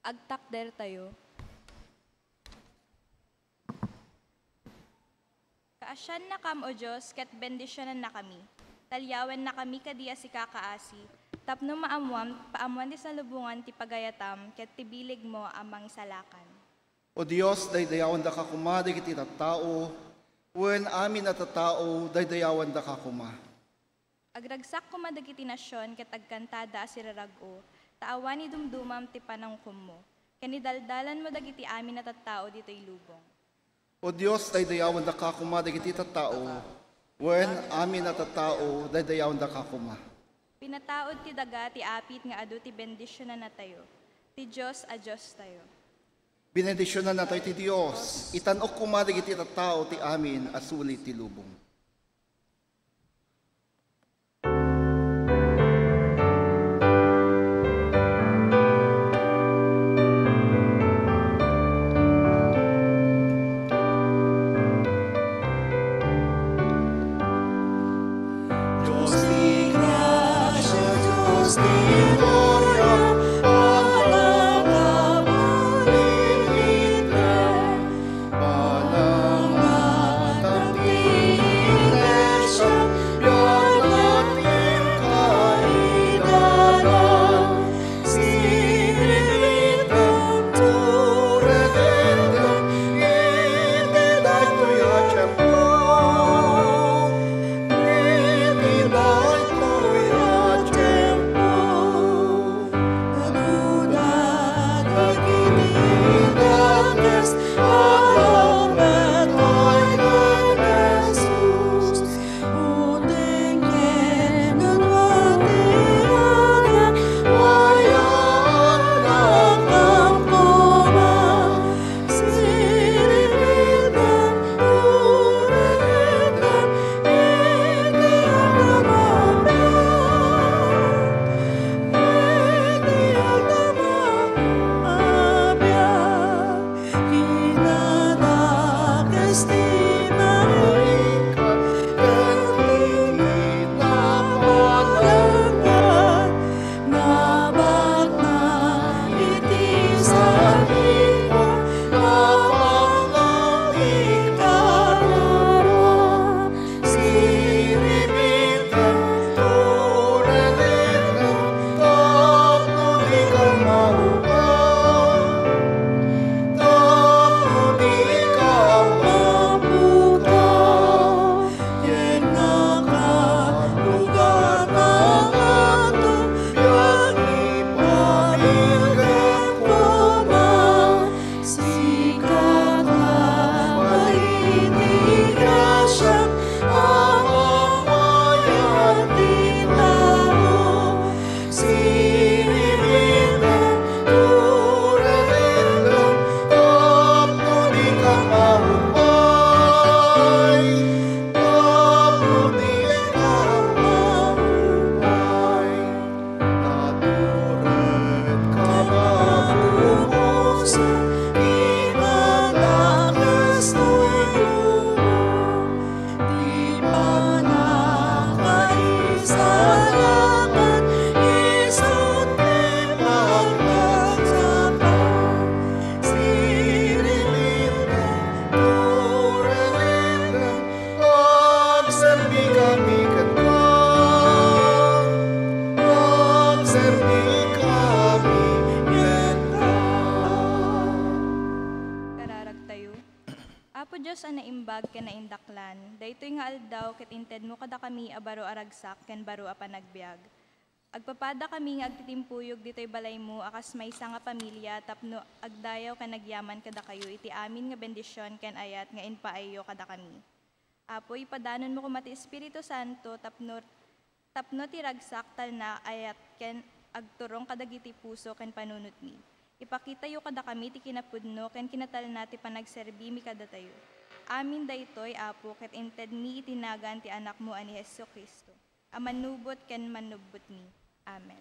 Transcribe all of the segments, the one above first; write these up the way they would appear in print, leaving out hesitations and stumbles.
Agtakder tayo. Kaasyan na kam o Diyos, ket bendisyonan na kami. Talyawan na kami kadiya si kakaasi. Tapno maamuam, paamuan ti salubungan ti pagayatam, ket tibilig mo amang salakan. O Diyos, daydayawan da ka kuma, di kiti tattao. Wen amin at tattao, daydayawan da ka kuma. Agragsak kumadagiti nasyon, ket agkantada asirarago. Taawan ni dumdumam ti panangkum mo. Kanidaldalan mo dagiti amin at tao dito'y lubong. O Diyos, daydayawan da ka kuma, di kiti tattao. Wen amin at tattao, daydayawan da ka kuma. Pinataod ti daga ti apit nga adu ti bendisyonan na tayo. Ti Diyos a Diyos tayo. Benedisyonan na tayo ti Diyos. Itanok kuma, di kiti tattao, ti amin, asulit ti lubong. Apo Diyos ang naimbag ken naindaklan, daytoy nga aldaw ket inted mo kada kami a baro aragsak ken baro a panagbiag. Agpapada kami nga agtitimpuyog ditoy balay mo akas maysa nga pamilya tapno agdayaw ken nagyaman kada kayo iti amin nga bendisyon ken ayat nga inpaayo kada kami. Apo ipadanon mo kumati Espiritu Santo tapno ti ragsak tal na ayat ken agturong kadagiti puso ken panunot mi. Ipakita yu kada kami ti kinapudno ken kinatal na ti panagserbi mi kada tayo. Amin daytoy Apo ket inted mi itinagan ti anak mo ani Jesucristo. A manubot ken manubot mi. Amen.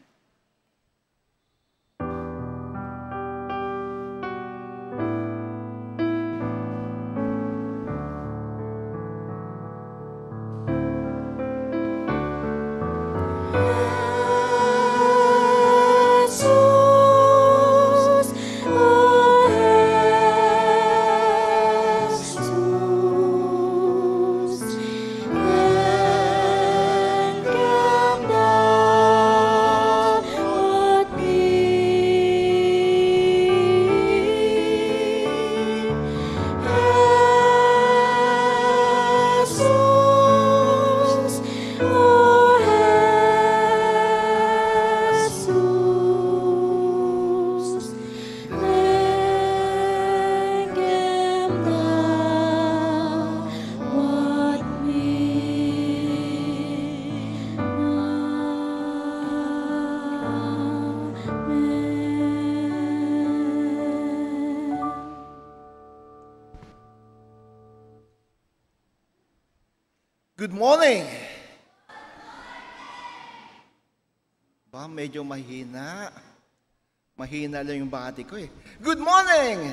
Good morning! Ba, medyo mahina. Mahina lang yung bati ko eh. Good morning!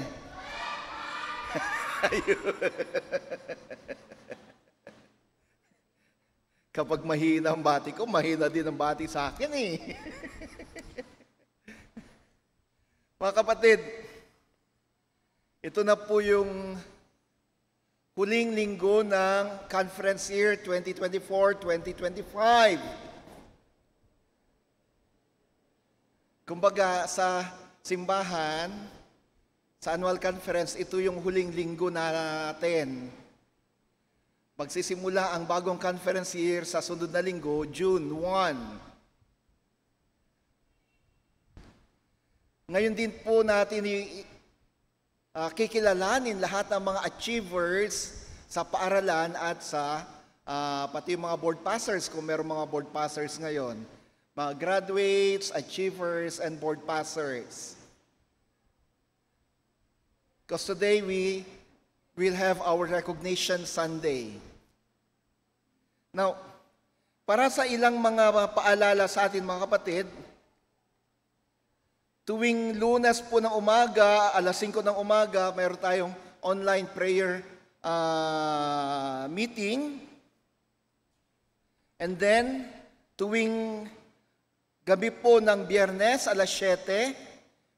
Kapag mahina ang bati ko, mahina din ang bati sa akin eh. Mga kapatid, ito na po yung huling linggo ng conference year 2024-2025. Kumbaga sa simbahan, sa annual conference, ito yung huling linggo natin. Magsisimula ang bagong conference year sa sunod na linggo, June 1. Ngayon din po natin kikilalanin lahat ng mga achievers sa paaralan at sa pati mga board passers, kung meron mga board passers ngayon. Mga graduates, achievers, and board passers. Because today we will have our recognition Sunday. Now, para sa ilang mga paalala sa atin mga kapatid, tuwing Lunes po ng umaga, alas 5 ng umaga, mayroon tayong online prayer meeting. And then, tuwing gabi po ng Biyernes, alas 7,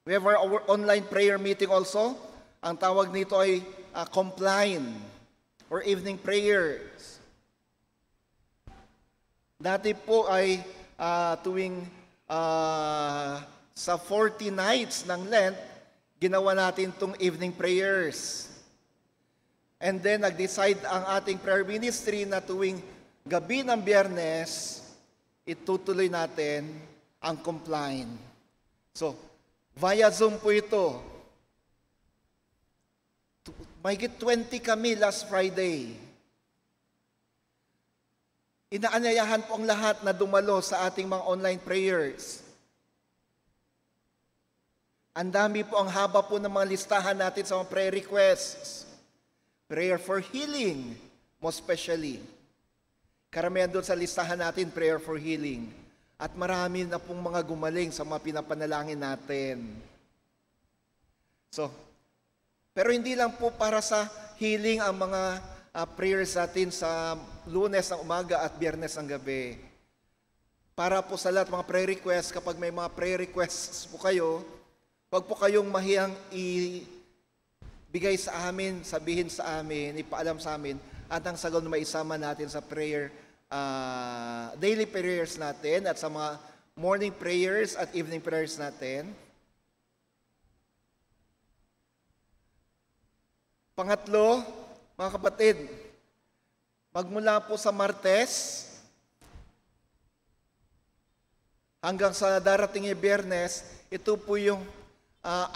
we have our online prayer meeting also. Ang tawag nito ay Compline or evening prayers. Dati po ay tuwing sa 40 nights ng Lent, ginawa natin itong evening prayers. And then nag-decide ang ating prayer ministry na tuwing gabi ng Biyernes, itutuloy natin ang Compline. So, via Zoom po ito. Mahigit 20 kami last Friday. Inaanyayahan po ang lahat na dumalo sa ating mga online prayers. Ang dami po, ang haba po ng mga listahan natin sa mga prayer requests. Prayer for healing, most especially. Karamihan doon sa listahan natin, prayer for healing. At marami na pong mga gumaling sa mga pinapanalangin natin. Pero hindi lang po para sa healing ang mga prayers natin sa Lunes ng umaga at Biyernes ng gabi. Para po sa lahat mga prayer requests, kapag may mga prayer requests po kayo, huwag po kayong mahiyang ibigay sa amin, sabihin sa amin, ipaalam sa amin, at ang sagot na maisama natin sa prayer, daily prayers natin at sa mga morning prayers at evening prayers natin. Pangatlo, mga kapatid, magmula po sa Martes hanggang sa darating yung Biyernes, ito po yung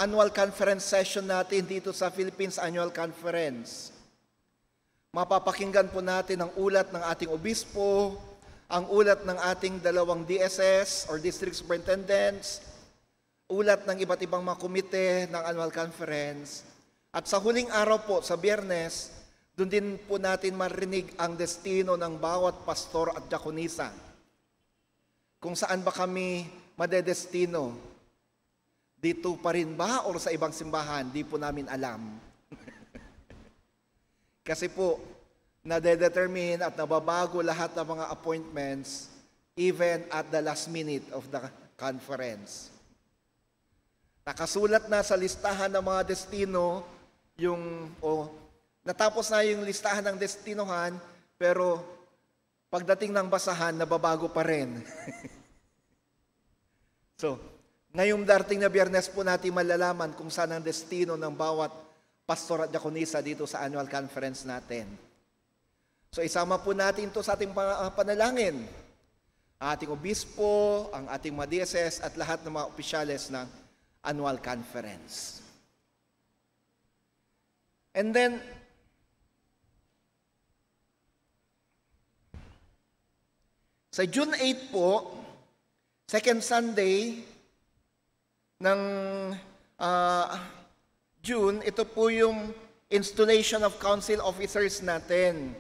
annual conference session natin dito sa Philippines Annual Conference. Mapapakinggan po natin ang ulat ng ating obispo, ang ulat ng ating dalawang DSS or District Superintendents, ulat ng iba't ibang mga komite ng annual conference. At sa huling araw po, sa Biyernes, doon din po natin marinig ang destino ng bawat pastor at diakonisa. Kung saan ba kami madedestino? Dito pa rin ba o sa ibang simbahan? Di po namin alam. Kasi po, nade-determine at nababago lahat ng mga appointments even at the last minute of the conference. Nakasulat na sa listahan ng mga destino natapos na yung listahan ng destinohan, pero pagdating ng basahan, nababago pa rin. So, ngayong darating na Biyernes po natin malalaman kung saan ang destino ng bawat pastor at diakonisa dito sa annual conference natin. So, isama po natin ito sa ating panalangin. Ating obispo, ang ating mga DSS at lahat ng mga opisyales ng annual conference. And then, sa June 8 po, second Sunday ng June, ito po yung installation of council officers natin.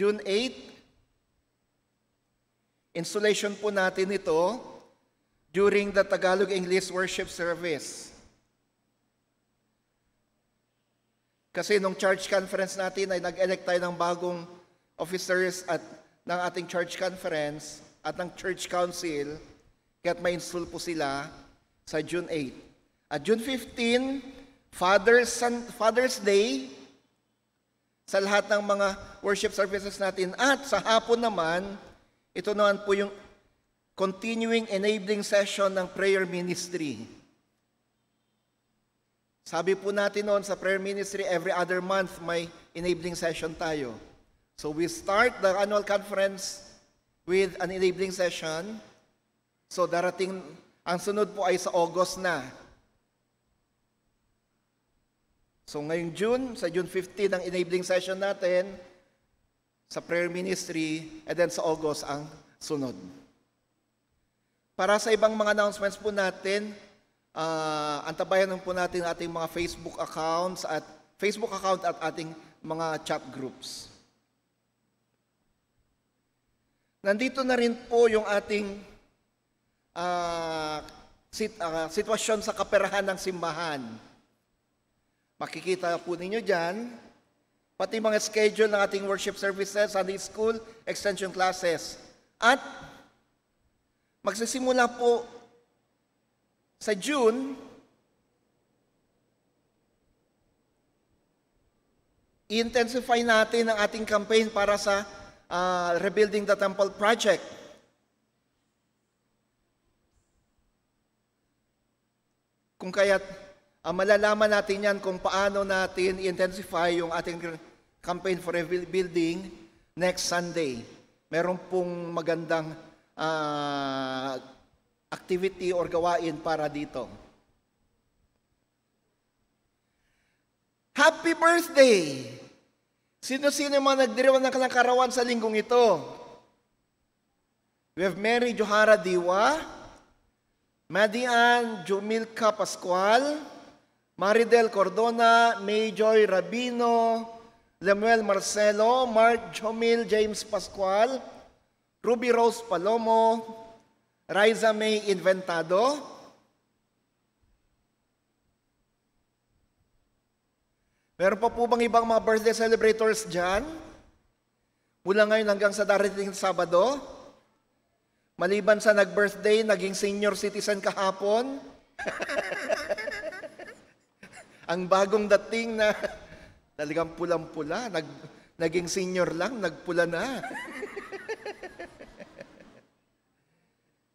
June 8, installation po natin ito during the Tagalog-English worship service. Kasi nung church conference natin ay nag-elect tayo ng bagong officers at ng ating church conference at ng church council, kaya't ma-install po sila sa June 8. At June 15, Father's Day, sa lahat ng mga worship services natin. At sa hapon naman, ito naman po yung continuing enabling session ng prayer ministry. Sabi po natin noon sa prayer ministry, every other month may enabling session tayo. So we start the annual conference with an enabling session. So darating, ang sunod po ay sa August na. So ngayong June, sa June 15 ang enabling session natin sa prayer ministry, and then sa August ang sunod. Para sa ibang mga announcements po natin, antabayan po natin ating mga Facebook account at ating mga chat groups. Nandito na rin po yung ating sitwasyon sa kaperahan ng simbahan. Makikita po ninyo dyan, pati mga schedule ng ating worship services, Sunday school, extension classes. At magsisimula po sa June, i-intensify natin ang ating campaign para sa Rebuilding the Temple Project. Kung kaya't malalaman natin yan kung paano natin i-intensify yung ating campaign for rebuilding next Sunday. Meron pong magandang activity or gawain para dito. Happy birthday! Sino-sino yung mga nagdiriwan ng karawan sa linggong ito? We have Mary Johara Diwa, Madian Jumilka Pascual, Maridel Cordona, May Joy Rabino, Lemuel Marcelo, Mark Jomil James Pascual, Ruby Rose Palomo, Riza May Inventado, meron pa po bang ibang mga birthday celebrators dyan? Mula ngayon hanggang sa darating Sabado? Maliban sa nag-birthday, naging senior citizen kahapon? Ang bagong dating na talagang pulang-pula, naging senior lang, nagpula na.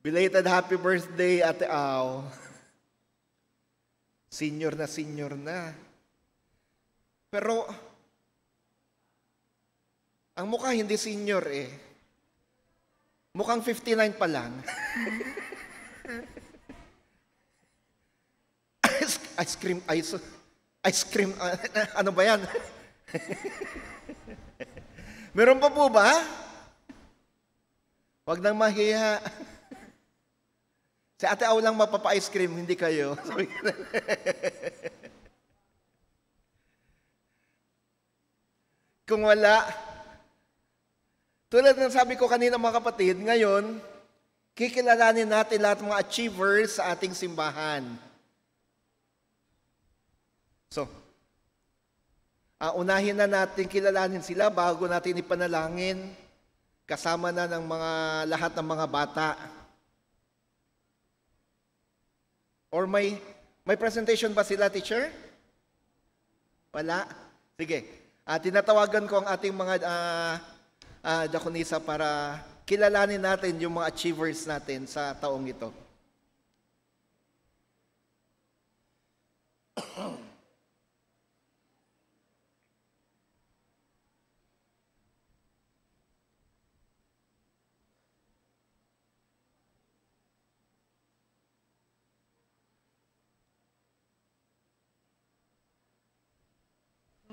Belated happy birthday, Ate Au. Senior na. Pero, ang mukha hindi senior eh. Mukhang 59 pa lang. Ice cream, ano ba yan? Meron pa po ba? Huwag nang mahiya. Si Ate Au lang mapapa-ice cream, hindi kayo. Kung wala, tulad ng sabi ko kanina mga kapatid, ngayon, kikilalanin natin lahat ng mga achievers sa ating simbahan. So, unahin na natin kilalanin sila bago natin ipanalangin, kasama na ng lahat ng mga bata. Or may presentation ba sila, teacher? Wala? Sige. Tinatawagan ko ang ating mga diakonisa para kilalanin natin yung mga achievers natin sa taong ito.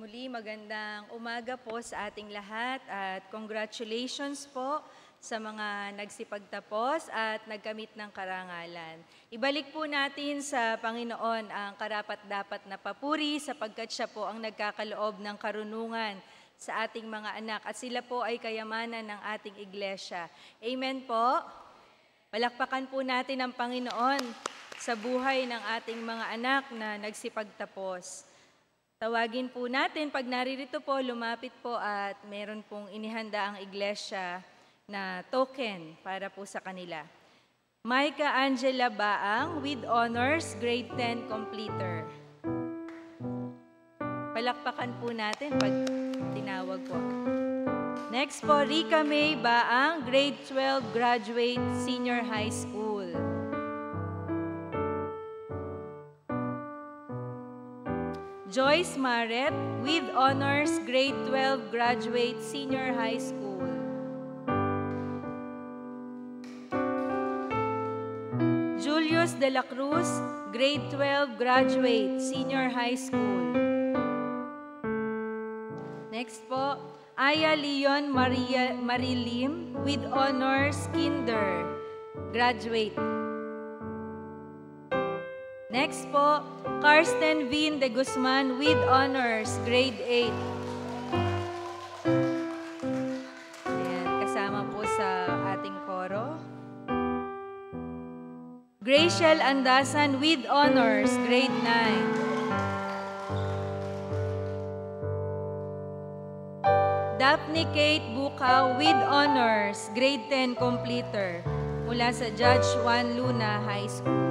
Muli, magandang umaga po sa ating lahat at congratulations po sa mga nagsipagtapos at nagkamit ng karangalan. Ibalik po natin sa Panginoon ang karapat-dapat na papuri sapagkat siya po ang nagkakaloob ng karunungan sa ating mga anak at sila po ay kayamanan ng ating iglesia. Amen po. Palakpakan po natin ang Panginoon sa buhay ng ating mga anak na nagsipagtapos. Tawagin po natin, pag naririto po, lumapit po at meron pong inihanda ang iglesia na token para po sa kanila. Micah Angela Baang with honors, grade 10 completer. Palakpakan po natin pag tinawag po. Next po, Rica May Baang, grade 12 graduate, senior high school. Joyce Maret with honors, grade 12 graduate, senior high school. Julius De La Cruz, grade 12 graduate, senior high school. Next po, Aya Leon Marilim with honors, kinder, graduate. Next po, Karsten Vin de Guzman with honors, grade 8. Ayan, kasama po sa ating koro. Graciel Andasan with honors, grade 9. Daphne Kate Bukaw with honors, grade 10 completer, mula sa Judge Juan Luna High School.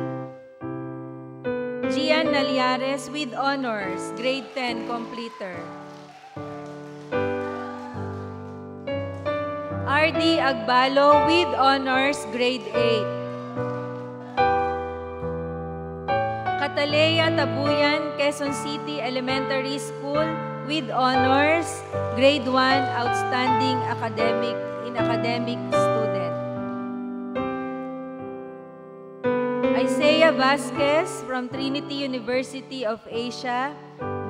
Gian Naliares with honors, grade 10 completer. RD Agbalo with honors, grade 8. Catalea Tabuyan, Quezon City Elementary School with honors, grade 1, outstanding academic student. Isaiah Vasquez from Trinity University of Asia,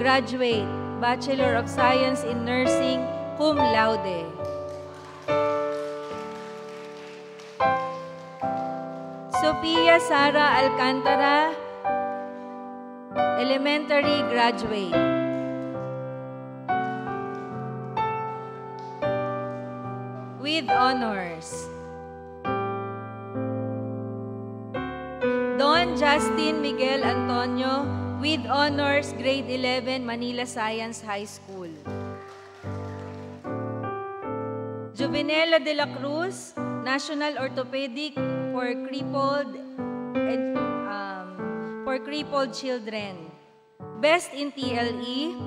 graduate, Bachelor of Science in Nursing, cum laude. Sofia Sara Alcantara, elementary graduate. With honors. Don Justin Miguel Antonio with honors, grade 11, Manila Science High School. Juvenela de la Cruz, National Orthopedic for crippled children. Best in TLE,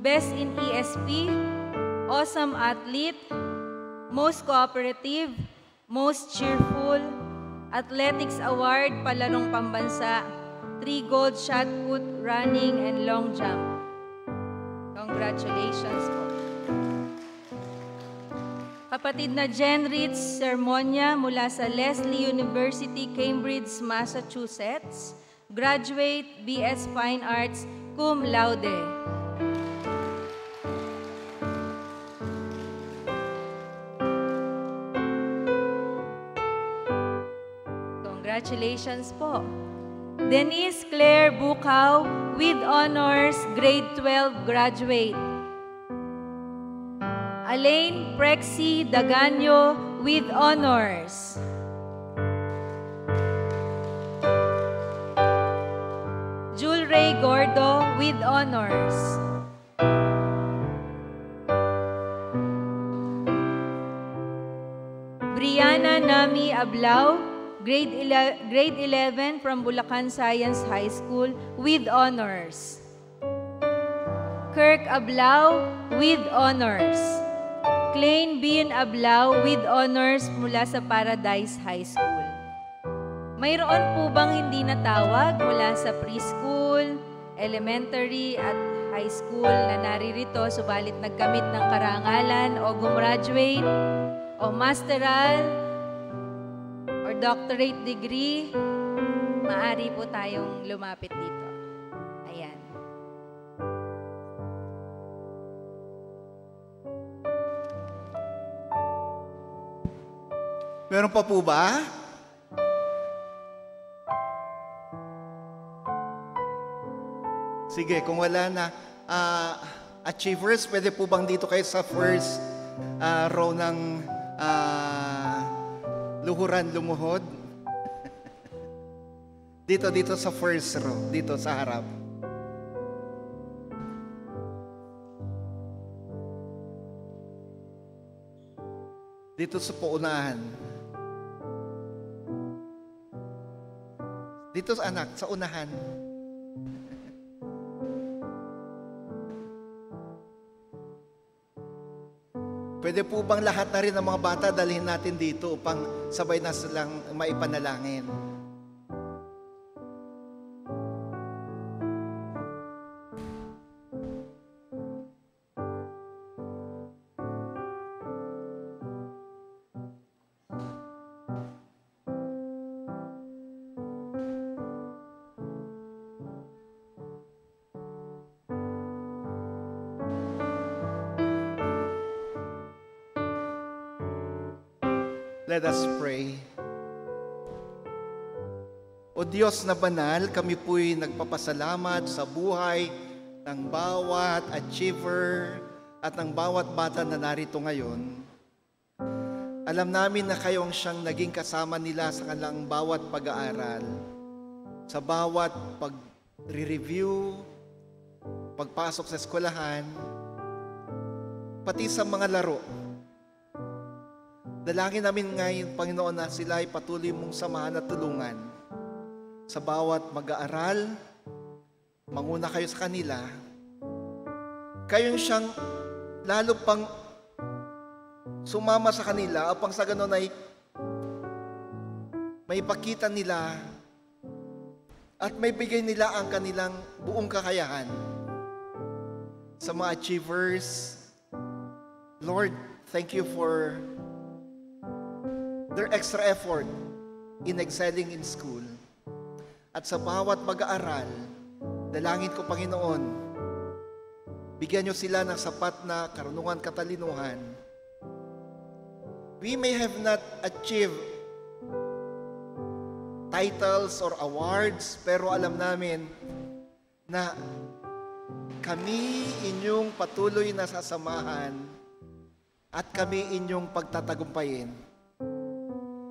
Best in ESP, Awesome Athlete, Most Cooperative, Most Cheerful, Athletics Award, Palarong Pambansa, 3 gold shot put, running, and long jump. Congratulations po. Kapatid na Jen Ritz Sermonia mula sa Lesley University, Cambridge, Massachusetts. Graduate, BS Fine Arts, cum laude. Congratulations po. Denise Claire Bukaw with honors, grade 12 graduate. Alain Prexy Daganyo with honors. Jul Ray Gordo with honors. Brianna Nami Ablao, grade 11 from Bulacan Science High School with honors. Kirk Ablao with honors. Klein Bean Ablao with honors mula sa Paradise High School. Mayroon po bang hindi natawag mula sa preschool, elementary at high school na naririto subalit nagkamit ng karangalan o gumraduate o masteral or doctorate degree? Maaari po tayong lumapit dito. Ayan. Meron pa po ba? Sige, kung wala na, achievers, pwede po bang dito kayo sa first row ng luhuran lumuhod? Dito sa first row, dito sa harap. Dito sa paunahan. Dito sa anak, sa unahan. Pwede po bang lahat na rin ng mga bata dalhin natin dito upang sabay na silang maipanalangin? Let us pray. O Diyos na banal, kami po'y nagpapasalamat sa buhay ng bawat achiever at ng bawat bata na narito ngayon. Alam namin na kayo ang siyang naging kasama nila sa kanilang bawat pag-aaral, sa bawat pag-review, pagpasok sa eskwelahan, pati sa mga laro. Dalangin namin ngayon, Panginoon, na sila ay patuloy mong samahan at tulungan. Sa bawat mag-aaral, manguna kayo sa kanila. Kayong siyang lalo pang sumama sa kanila upang sa ganon ay may pakita nila at may bigay nila ang kanilang buong kakayahan. Sa mga achievers, Lord, thank you for their extra effort in excelling in school. At sa bawat mag-aaral, dalangin ko, Panginoon, bigyan niyo sila ng sapat na karunungan, katalinuhan. We may have not achieved titles or awards, pero alam namin na kami inyong patuloy na sasamahan at kami inyong pagtatagumpayin.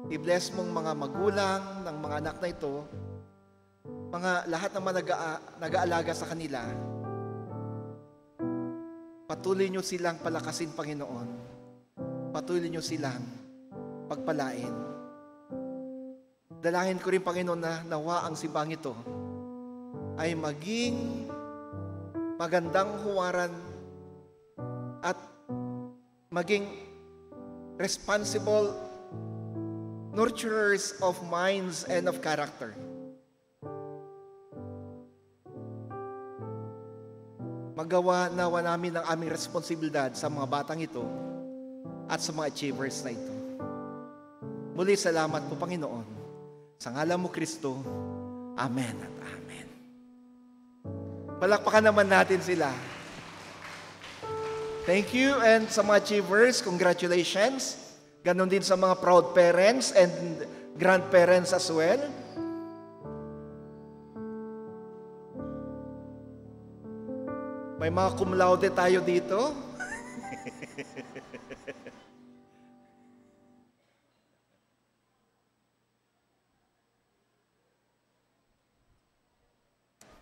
I-bless mong mga magulang ng mga anak na ito, mga lahat ng mga nag-aalaga sa kanila. Patuloy nyo silang palakasin, Panginoon. Patuloy nyo silang pagpalain. Dalangin ko rin, Panginoon, na nawa ang simbang ito ay maging magandang huwaran at maging responsible nurturers of minds and of character. Magawa nawa namin ang aming responsibilidad sa mga batang ito at sa mga achievers na ito. Muli, salamat po, Panginoon. Sa ngalan mo, Kristo. Amen at amen. Palakpakan naman natin sila. Thank you, and sa mga achievers, congratulations. Ganon din sa mga proud parents and grandparents as well. May mga cum laude tayo dito.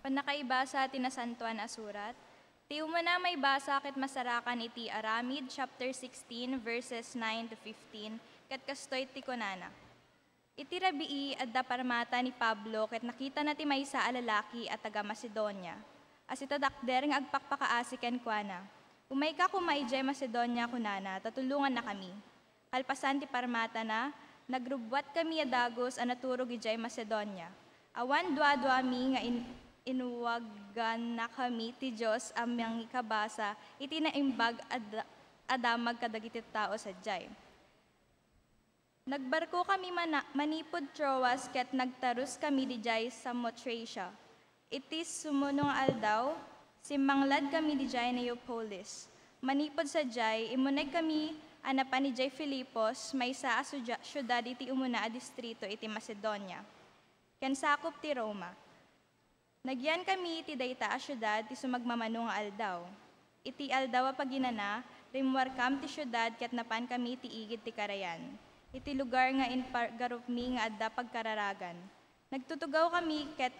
Panakaiba sa tinasantuan na surat, tiyo mo na may basa ket masarakan iti Aramid, chapter 16, verses 9 to 15, ket kastoy ti kunana. Iti rabii adda parmata ni Pablo ket nakita na ti maysa a lalaki at taga Macedonia. As itadakder nga agpakpakaasi ken kuana. Umay ka kumaijay Macedonia kunana, tatulungan na kami. Kalpasan ti parmata na, nagrubwat kami adagos a naturog ijay Macedonia. Awan dua-dua mi nga inuwagan na kami ti Diyos amang ikabasa, iti naimbag adamag kadagiti tao sadyay. Nagbarko kami manipod Troas ket nagtarus kami dijay sa Motracia. Iti sumunong aldaw, simanglad kami dijay na Eupolis. Manipod sadyay, imunay kami anapan ni Jay Filipos, may sa syudad iti umuna a distrito iti Macedonia. Ken sakop ti Roma. Nagyan kami iti dayta a syudad ti sumagmamano nga aldaw. iti aldaw a paginana, rimwarkam ti syudad ket napan kami ti igid ti karayan. Iti lugar nga garup mi nga adda pagkararagan. Nagtutugaw kami ket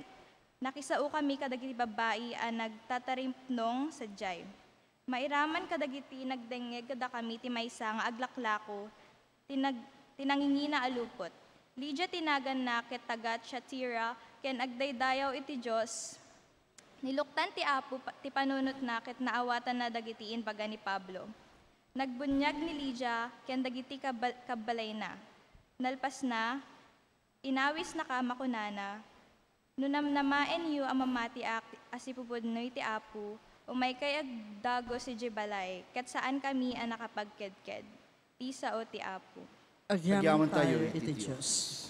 nakisao kami kadagiti babae a nagtatarimpnong sadyay. Mairaman kadagiti nagdengeg kada kami ti maysa nga aglaklako, tinangingina alupot. Lydia tinagan na ket tagat Shatira, ken agdaydayaw iti Diyos. Niluktan ti Apo ti panunot na ket naawatan na dagitiin baga ni Pablo. Nagbunyag ni Lydia, ken dagiti kabalay na. Nalpas na, inawis na kamakunana, nunamnamaen yu amamati asipupudnoy ti Apo, umay kay agdago si Jibalay, ket saan kami ang nakapagkedked. Tisa o ti Apo. Agyaman tayo iti Diyos.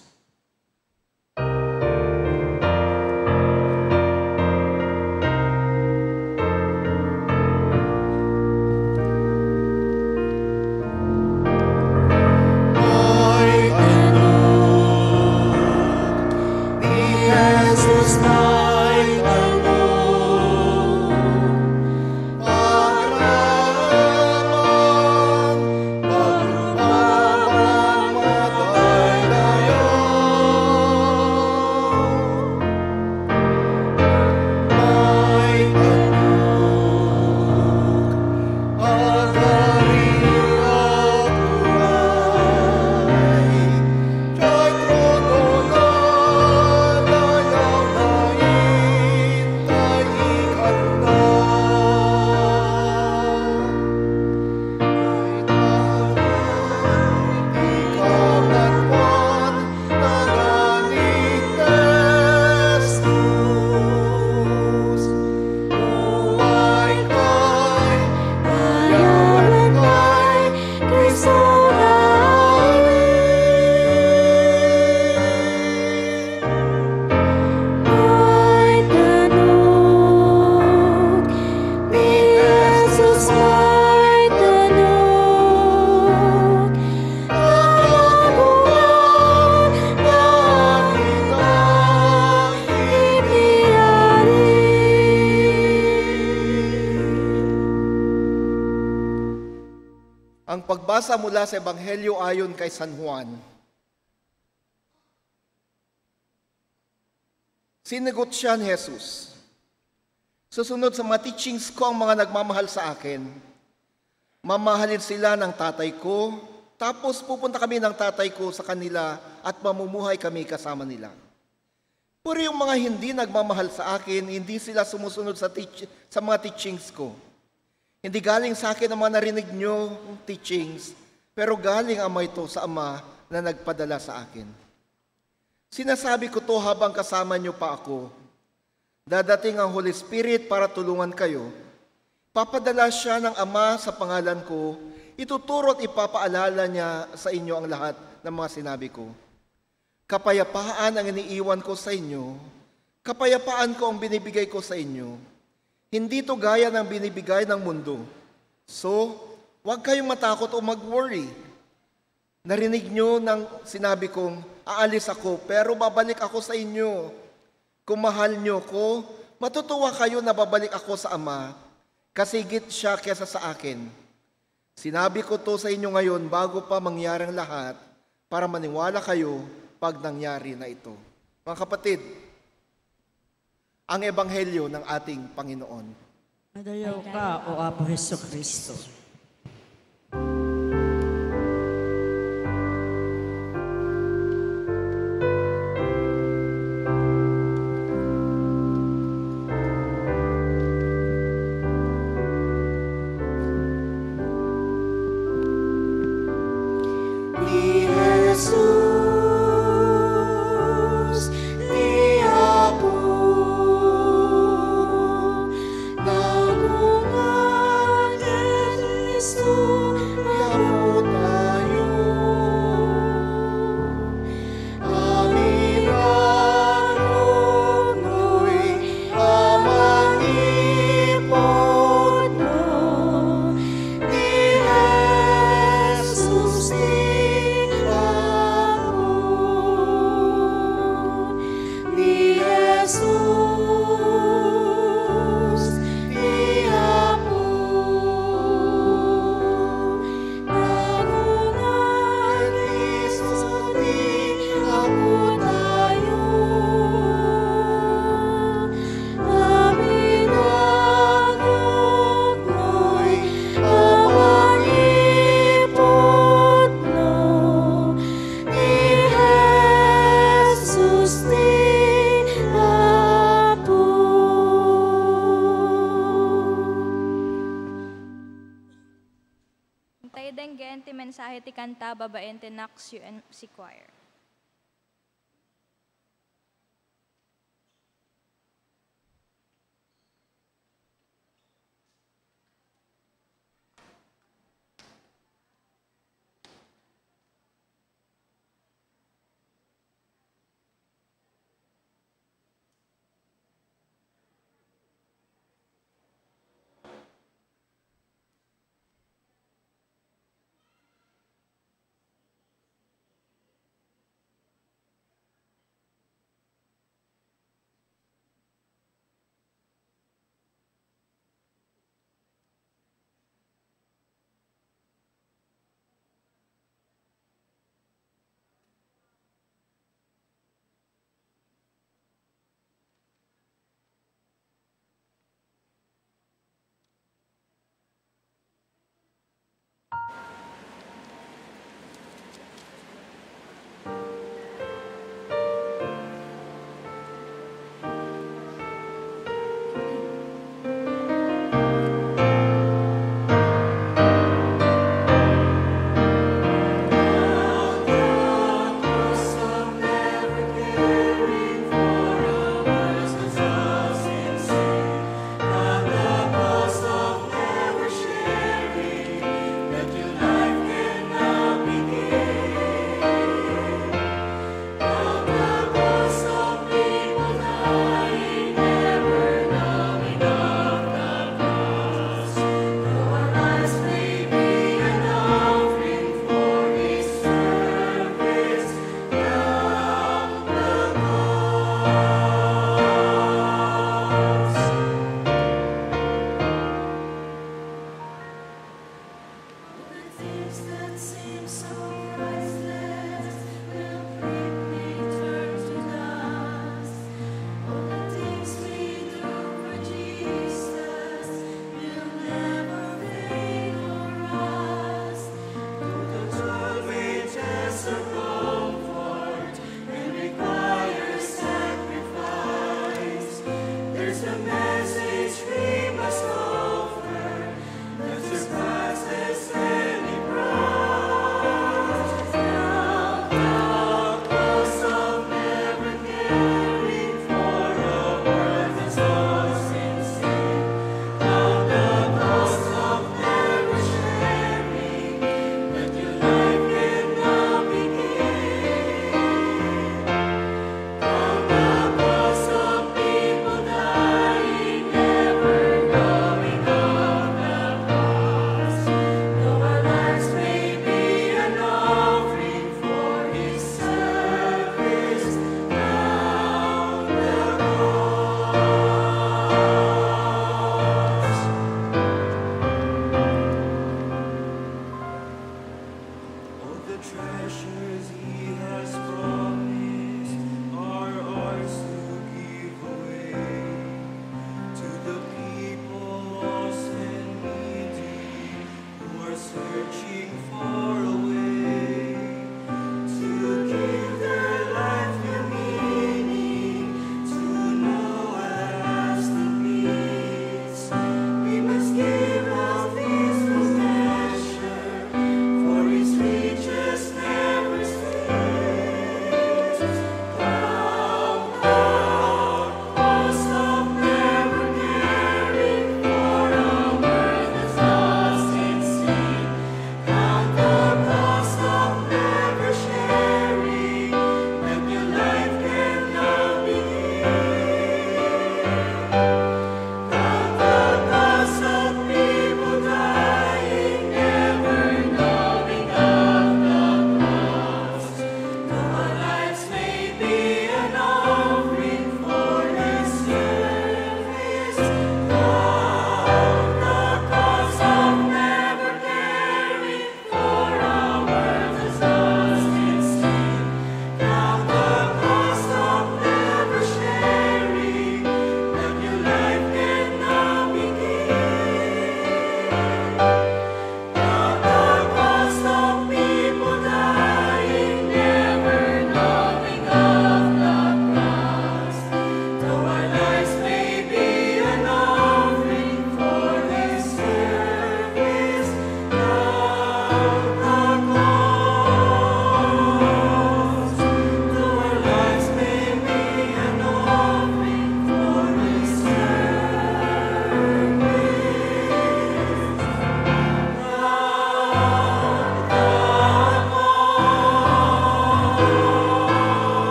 Ang pagbasa mula sa Ebanghelyo ayon kay San Juan. Sinagot siya ni Jesus, susunod sa mga teachings ko ang mga nagmamahal sa akin. Mamahalin sila ng tatay ko, tapos pupunta kami ng tatay ko sa kanila at mamumuhay kami kasama nila. Pero yung mga hindi nagmamahal sa akin, hindi sila sumusunod sa mga teachings ko. Hindi galing sa akin ang mga narinig nyo teachings, pero galing ama ito sa Ama na nagpadala sa akin. Sinasabi ko to habang kasama nyo pa ako. Dadating ang Holy Spirit para tulungan kayo. Papadala siya ng Ama sa pangalan ko, ituturo at ipapaalala niya sa inyo ang lahat ng mga sinabi ko. Kapayapaan ang iniiwan ko sa inyo, kapayapaan ko ang binibigay ko sa inyo. Hindi to gaya ng binibigay ng mundo. So, huwag kayong matakot o mag-worry. Narinig nyo nang sinabi kong, aalis ako, pero babalik ako sa inyo. Kung mahal nyo ko, matutuwa kayo na babalik ako sa Ama, kasi higit siya kesa sa akin. Sinabi ko to sa inyo ngayon bago pa mangyari ang lahat, para maniwala kayo pag nangyari na ito. Mga kapatid, ang Ebanghelyo ng ating Panginoon. Madayaw ka, O Apo Jesucristo. Ni Jesus. Tayo denggen ti mensahe ti kanta babaen ti Nax UMC Choir. Surpasses any price.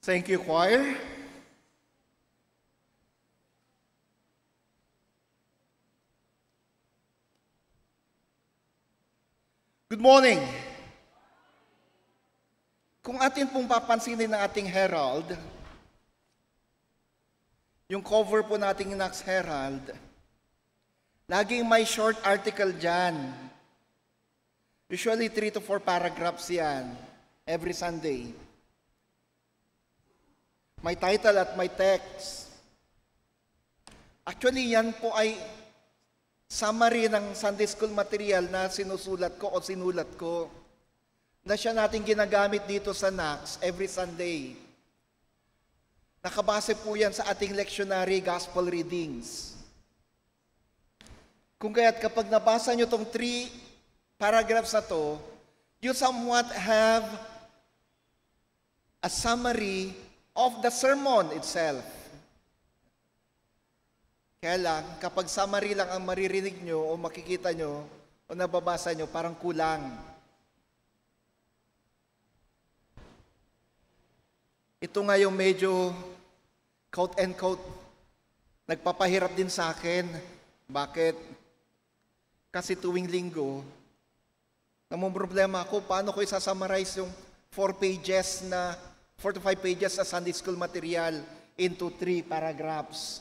Thank you, choir. Good morning. Kung atin pong papansinin ng ating Herald, yung cover po nating Knox Herald, laging may short article dyan. Usually 3 to 4 paragraphs yan every Sunday. May title at may text. Actually, yan po ay summary ng Sunday School material na sinusulat ko o sinulat ko na siya natin ginagamit dito sa Knox every Sunday. Nakabase po yan sa ating lectionary gospel readings. Kung kaya't kapag nabasa nyo tong 3 paragraphs na to, you somewhat have a summary of the sermon itself. Kaya lang, kapag summary lang ang maririnig nyo o makikita nyo o nababasa nyo, parang kulang. Ito nga yung medyo quote and quote nagpapahirap din sa akin. Bakit? Kasi tuwing linggo, namumroblema ako, paano ko isasummarize yung 4 to 5 pages na Sunday School material into 3 paragraphs.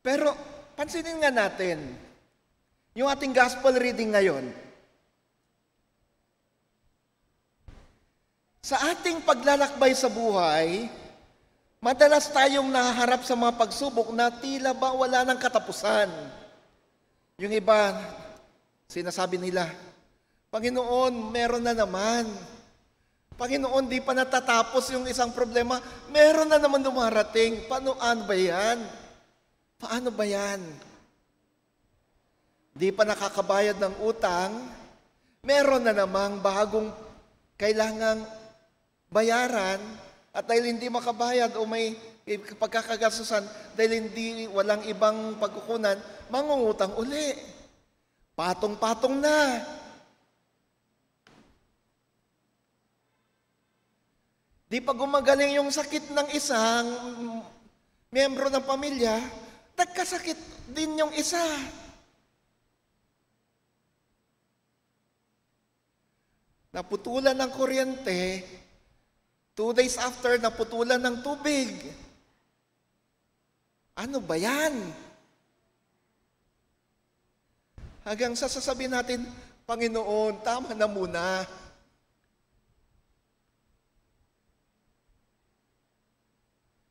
Pero, pansinin nga natin, yung ating gospel reading ngayon, sa ating paglalakbay sa buhay, madalas tayong nahaharap sa mga pagsubok na tila ba wala ng katapusan. Yung iba, sinasabi nila, Panginoon, meron na naman. Panginoon, di pa natatapos yung isang problema, meron na naman dumarating. Paano ba yan? Paano ba yan? Di pa nakakabayad ng utang, meron na namang bagong kailangang bayaran, at dahil hindi makabayad o may pagkakagastusan, dahil walang ibang pagkukunan, mangungutang uli. Patong-patong na. Di pa gumagaling yung sakit ng isang miyembro ng pamilya, nagkasakit din yung isa. Naputulan ng kuryente, 2 days after, naputulan ng tubig. Ano ba yan? Hanggang sa sasabihin natin, Panginoon, tama na muna.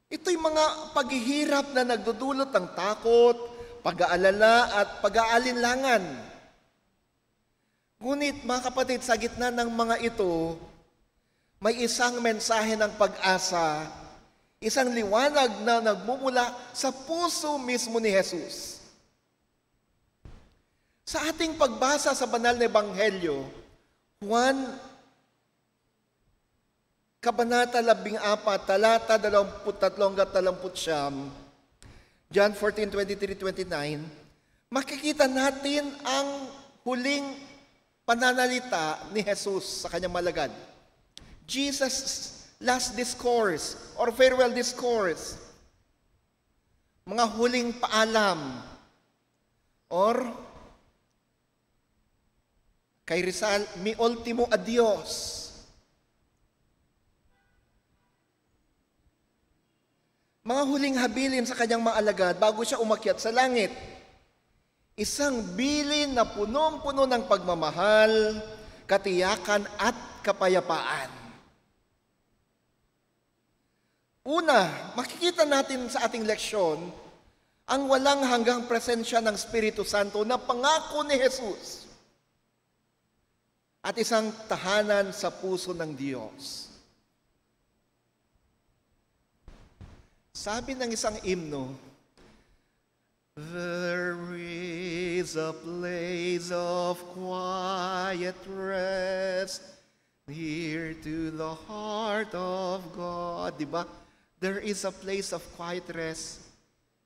Ito'y mga paghihirap na nagdudulot ng takot, pag-aalala at pag-aalinlangan. Ngunit mga kapatid, sa gitna ng mga ito, may isang mensahe ng pag-asa, isang liwanag na nagmumula sa puso mismo ni Jesus. Sa ating pagbasa sa banal na Ebanghelyo, Juan, Kabanata 14, talata 23-29, John 14:23-29, makikita natin ang huling pananalita ni Jesus sa kanyang malagad. Jesus' last discourse or farewell discourse. Mga huling paalam or kay Rizal, mi ultimo adios. Mga huling habilin sa kanyang mga alagad bago siya umakyat sa langit. Isang bilin na punong-puno ng pagmamahal, katiyakan at kapayapaan. Una, makikita natin sa ating leksyon ang walang hanggang presensya ng Espiritu Santo na pangako ni Jesus at isang tahanan sa puso ng Diyos. Sabi ng isang himno, there is a place of quiet rest near to the heart of God. Diba? There is a place of quiet rest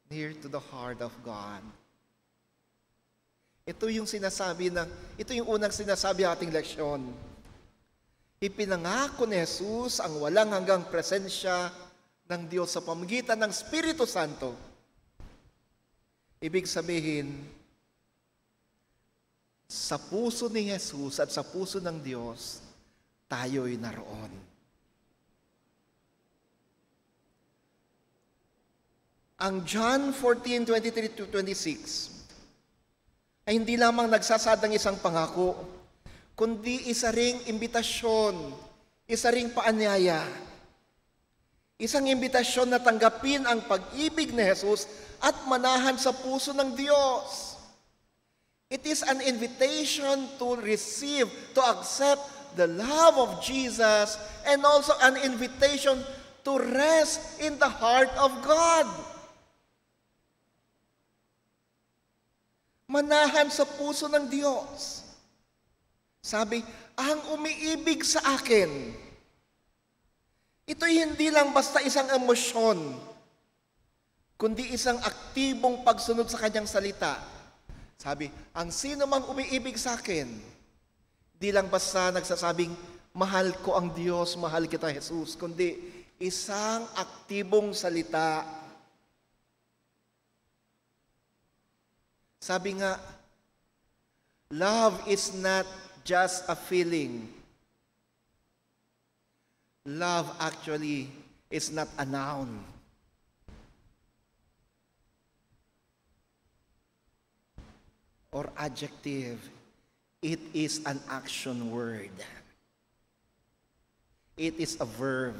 near to the heart of God. Ito yung unang sinasabi ating leksyon. Ipinangako ni Jesus ang walang hanggang presensya ng Diyos sa pamamagitan ng Espiritu Santo. Ibig sabihin, sa puso ni Jesus at sa puso ng Diyos, tayo'y naroon. Ang John 14:23-26 ay hindi lamang nagsasadang isang pangako, kundi isa ring imbitasyon, isa ring paanyaya. Isang imbitasyon na tanggapin ang pag-ibig ni Jesus at manahan sa puso ng Diyos. It is an invitation to receive, to accept the love of Jesus, and also an invitation to rest in the heart of God. Manahan sa puso ng Diyos. Sabi, ang umiibig sa akin, ito'y hindi lang basta isang emosyon, kundi isang aktibong pagsunod sa kanyang salita. Sabi, ang sino mang umiibig sa akin, di lang basta nagsasabing, mahal ko ang Diyos, mahal kita Jesus, kundi isang aktibong salita. Sabi nga, love is not just a feeling. Love actually is not a noun. Or adjective. It is an action word. It is a verb.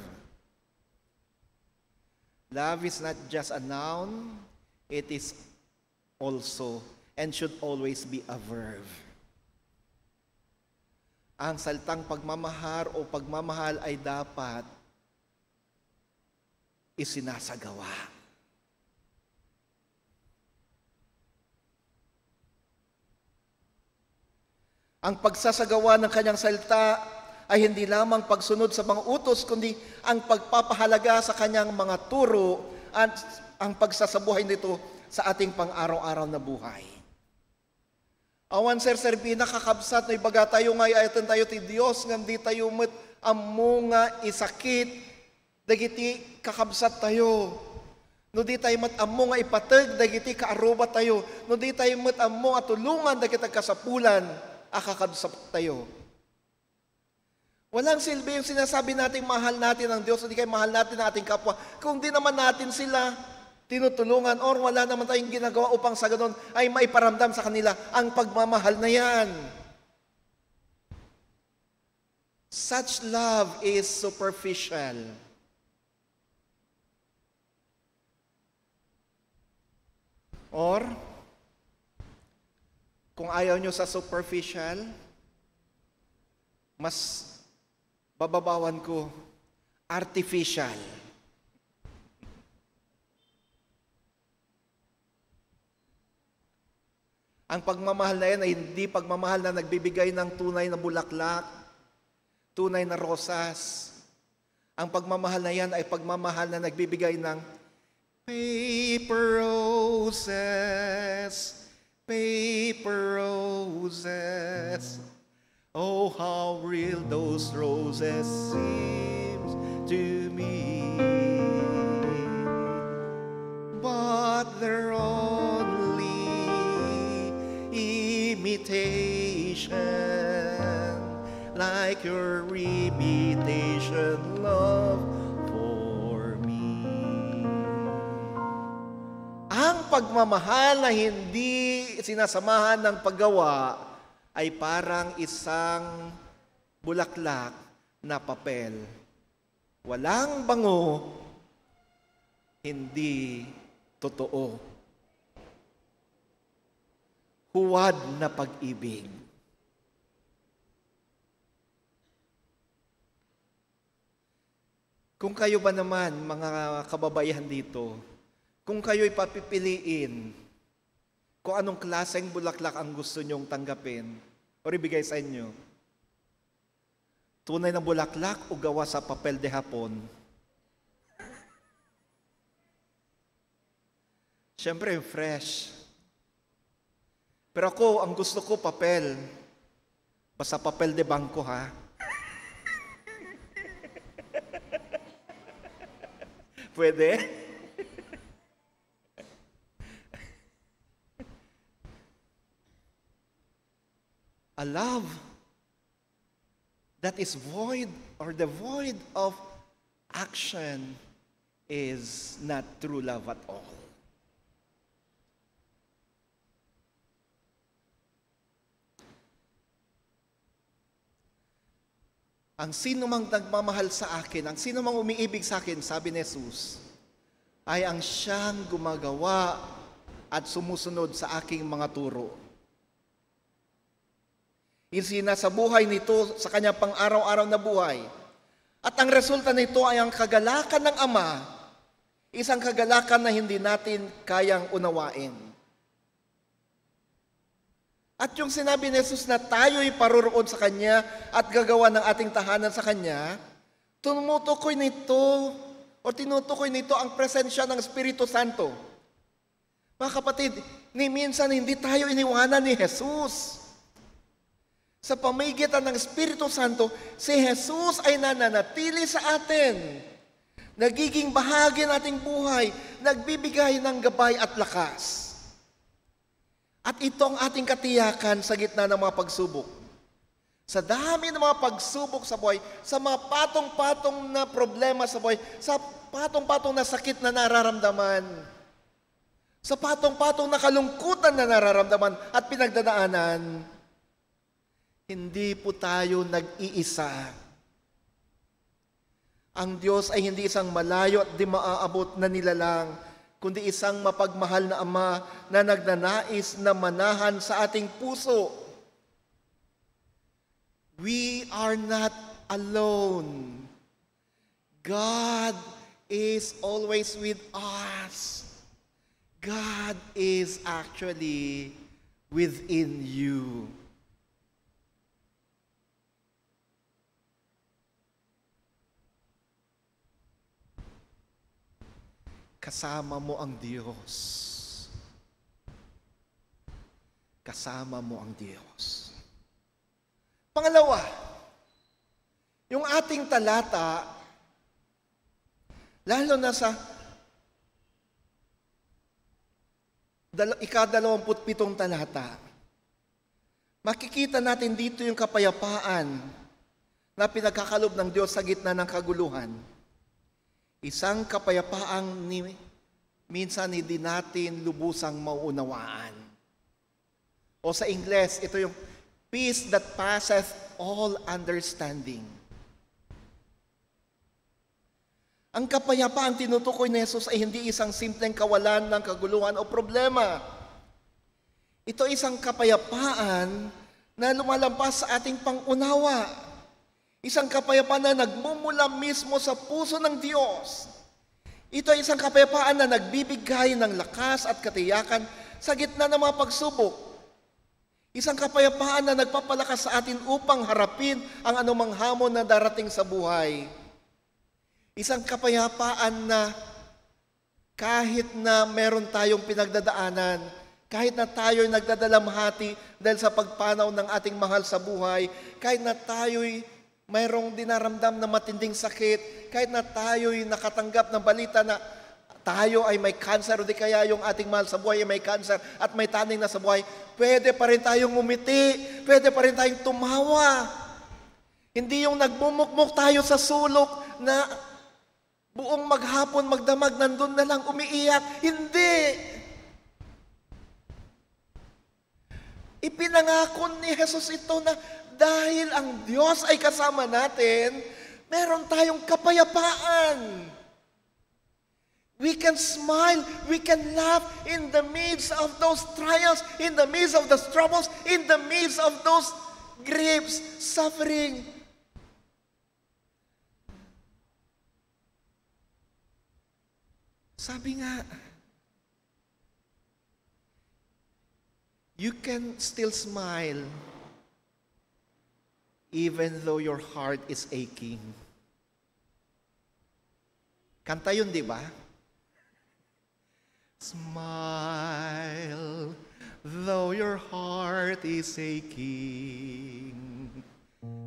Love is not just a noun, it is also and should always be a verb. Ang salitang pagmamahal o pagmamahal ay dapat isinasagawa. Ang pagsasagawa ng kanyang salita ay hindi lamang pagsunod sa mga utos, kundi ang pagpapahalaga sa kanyang mga turo at ang pagsasabuhay nito sa ating pang-araw-araw na buhay. Awan sir pinakakabsat na ibaga tayo nga ayatan tayo ti Diyos, nga di tayo met ammo nga isakit, dagiti kakabsat tayo. No di tayo met ammo nga ipateg, dagiti kaaruba tayo. No di tayo met ammo nga tulungan, dagiti kasapulan, akakabsat tayo. Walang silbi yung sinasabi natin mahal natin ang Diyos, hindi kayo mahal natin ang ating kapwa, kung di naman natin sila tinutulungan or wala naman tayong ginagawa upang sa ganon ay maiparamdam sa kanila ang pagmamahal na yan. Such love is superficial. Or, kung ayaw nyo sa superficial, mas bababawan ko, artificial. Ang pagmamahal na yan ay hindi pagmamahal na nagbibigay ng tunay na bulaklak, tunay na rosas. Ang pagmamahal na yan ay pagmamahal na nagbibigay ng paper roses, paper roses. Oh, how real those roses seem to me. But they're only imitation, like your imitation love for me. Ang pagmamahal na hindi sinasamahan ng paggawa ay parang isang bulaklak na papel. Walang bango, hindi totoo. Huwad na pag-ibig. Kung kayo ba naman, mga kababaihan dito, kung kayo'y papipiliin, kung anong klaseng bulaklak ang gusto nyong tanggapin o ibigay sa inyo, tunay na bulaklak o gawa sa papel de hapon, siyempre fresh. Pero ako, ang gusto ko, papel. Basta papel de bangko, ha? Pwede? A love that is void or devoid of action is not true love at all. Ang sino mang nagmamahal sa akin, ang sino mang umiibig sa akin, sabi ni Jesus, ay ang siyang gumagawa at sumusunod sa aking mga turo. Isina sa buhay nito, sa kanyang pang-araw-araw na buhay. At ang resulta nito ay ang kagalakan ng Ama, isang kagalakan na hindi natin kayang unawain. At yung sinabi ni Jesus na tayo'y paroroon sa Kanya at gagawa ng ating tahanan sa Kanya, tumutukoy nito o tinutukoy nito ang presensya ng Espiritu Santo. Mga kapatid, ni minsan hindi tayo iniwanan ni Jesus. Sa pamagitan ng Espiritu Santo, si Jesus ay nananatili sa atin. Nagiging bahagi ng ating buhay, nagbibigay ng gabay at lakas. At ito ang ating katiyakan sa gitna ng mga pagsubok. Sa dami ng mga pagsubok sa buhay, sa mga patong-patong na problema sa buhay, sa patong-patong na sakit na nararamdaman, sa patong-patong na kalungkutan na nararamdaman at pinagdadaanan, hindi po tayo nag-iisa. Ang Diyos ay hindi isang malayo at di maaabot na nilalang, kundi isang mapagmahal na Ama na nagnanais na manahan sa ating puso. We are not alone. God is always with us. God is actually within you. Kasama mo ang Diyos. Kasama mo ang Diyos. Pangalawa, yung ating talata, lalo na sa ika-27 talata, makikita natin dito yung kapayapaan na pinagkakalob ng Diyos sa gitna ng kaguluhan. Isang kapayapaang minsan hindi natin lubusang mauunawaan. O sa Ingles, ito yung peace that passeth all understanding. Ang kapayapaang tinutukoy ni Jesus ay hindi isang simpleng kawalan ng kaguluhan o problema. Ito isang kapayapaan na lumalampas sa ating pangunawa. Isang kapayapaan na nagmumula mismo sa puso ng Diyos. Ito ay isang kapayapaan na nagbibigay ng lakas at katiyakan sa gitna ng mga pagsubok. Isang kapayapaan na nagpapalakas sa atin upang harapin ang anumang hamon na darating sa buhay. Isang kapayapaan na kahit na meron tayong pinagdadaanan, kahit na tayo'y nagdadalamhati dahil sa pagpanaw ng ating mahal sa buhay, kahit na tayo'y mayroong dinaramdam na matinding sakit, kahit na tayo'y nakatanggap ng balita na tayo ay may cancer o di kaya yung ating mahal sa buhay ay may cancer at may taning na sa buhay, pwede pa rin tayong umiti, pwede pa rin tayong tumawa. Hindi yung nagmumukmuk tayo sa sulok na buong maghapon, magdamag, nandun na lang umiiyak. Hindi! Ipinangako ni Jesus ito na dahil ang Diyos ay kasama natin, meron tayong kapayapaan. We can smile, we can laugh in the midst of those trials, in the midst of those troubles, in the midst of those griefs, suffering. Sabi nga, you can still smile even though your heart is aching. Kanta yun, di ba? Smile, though your heart is aching.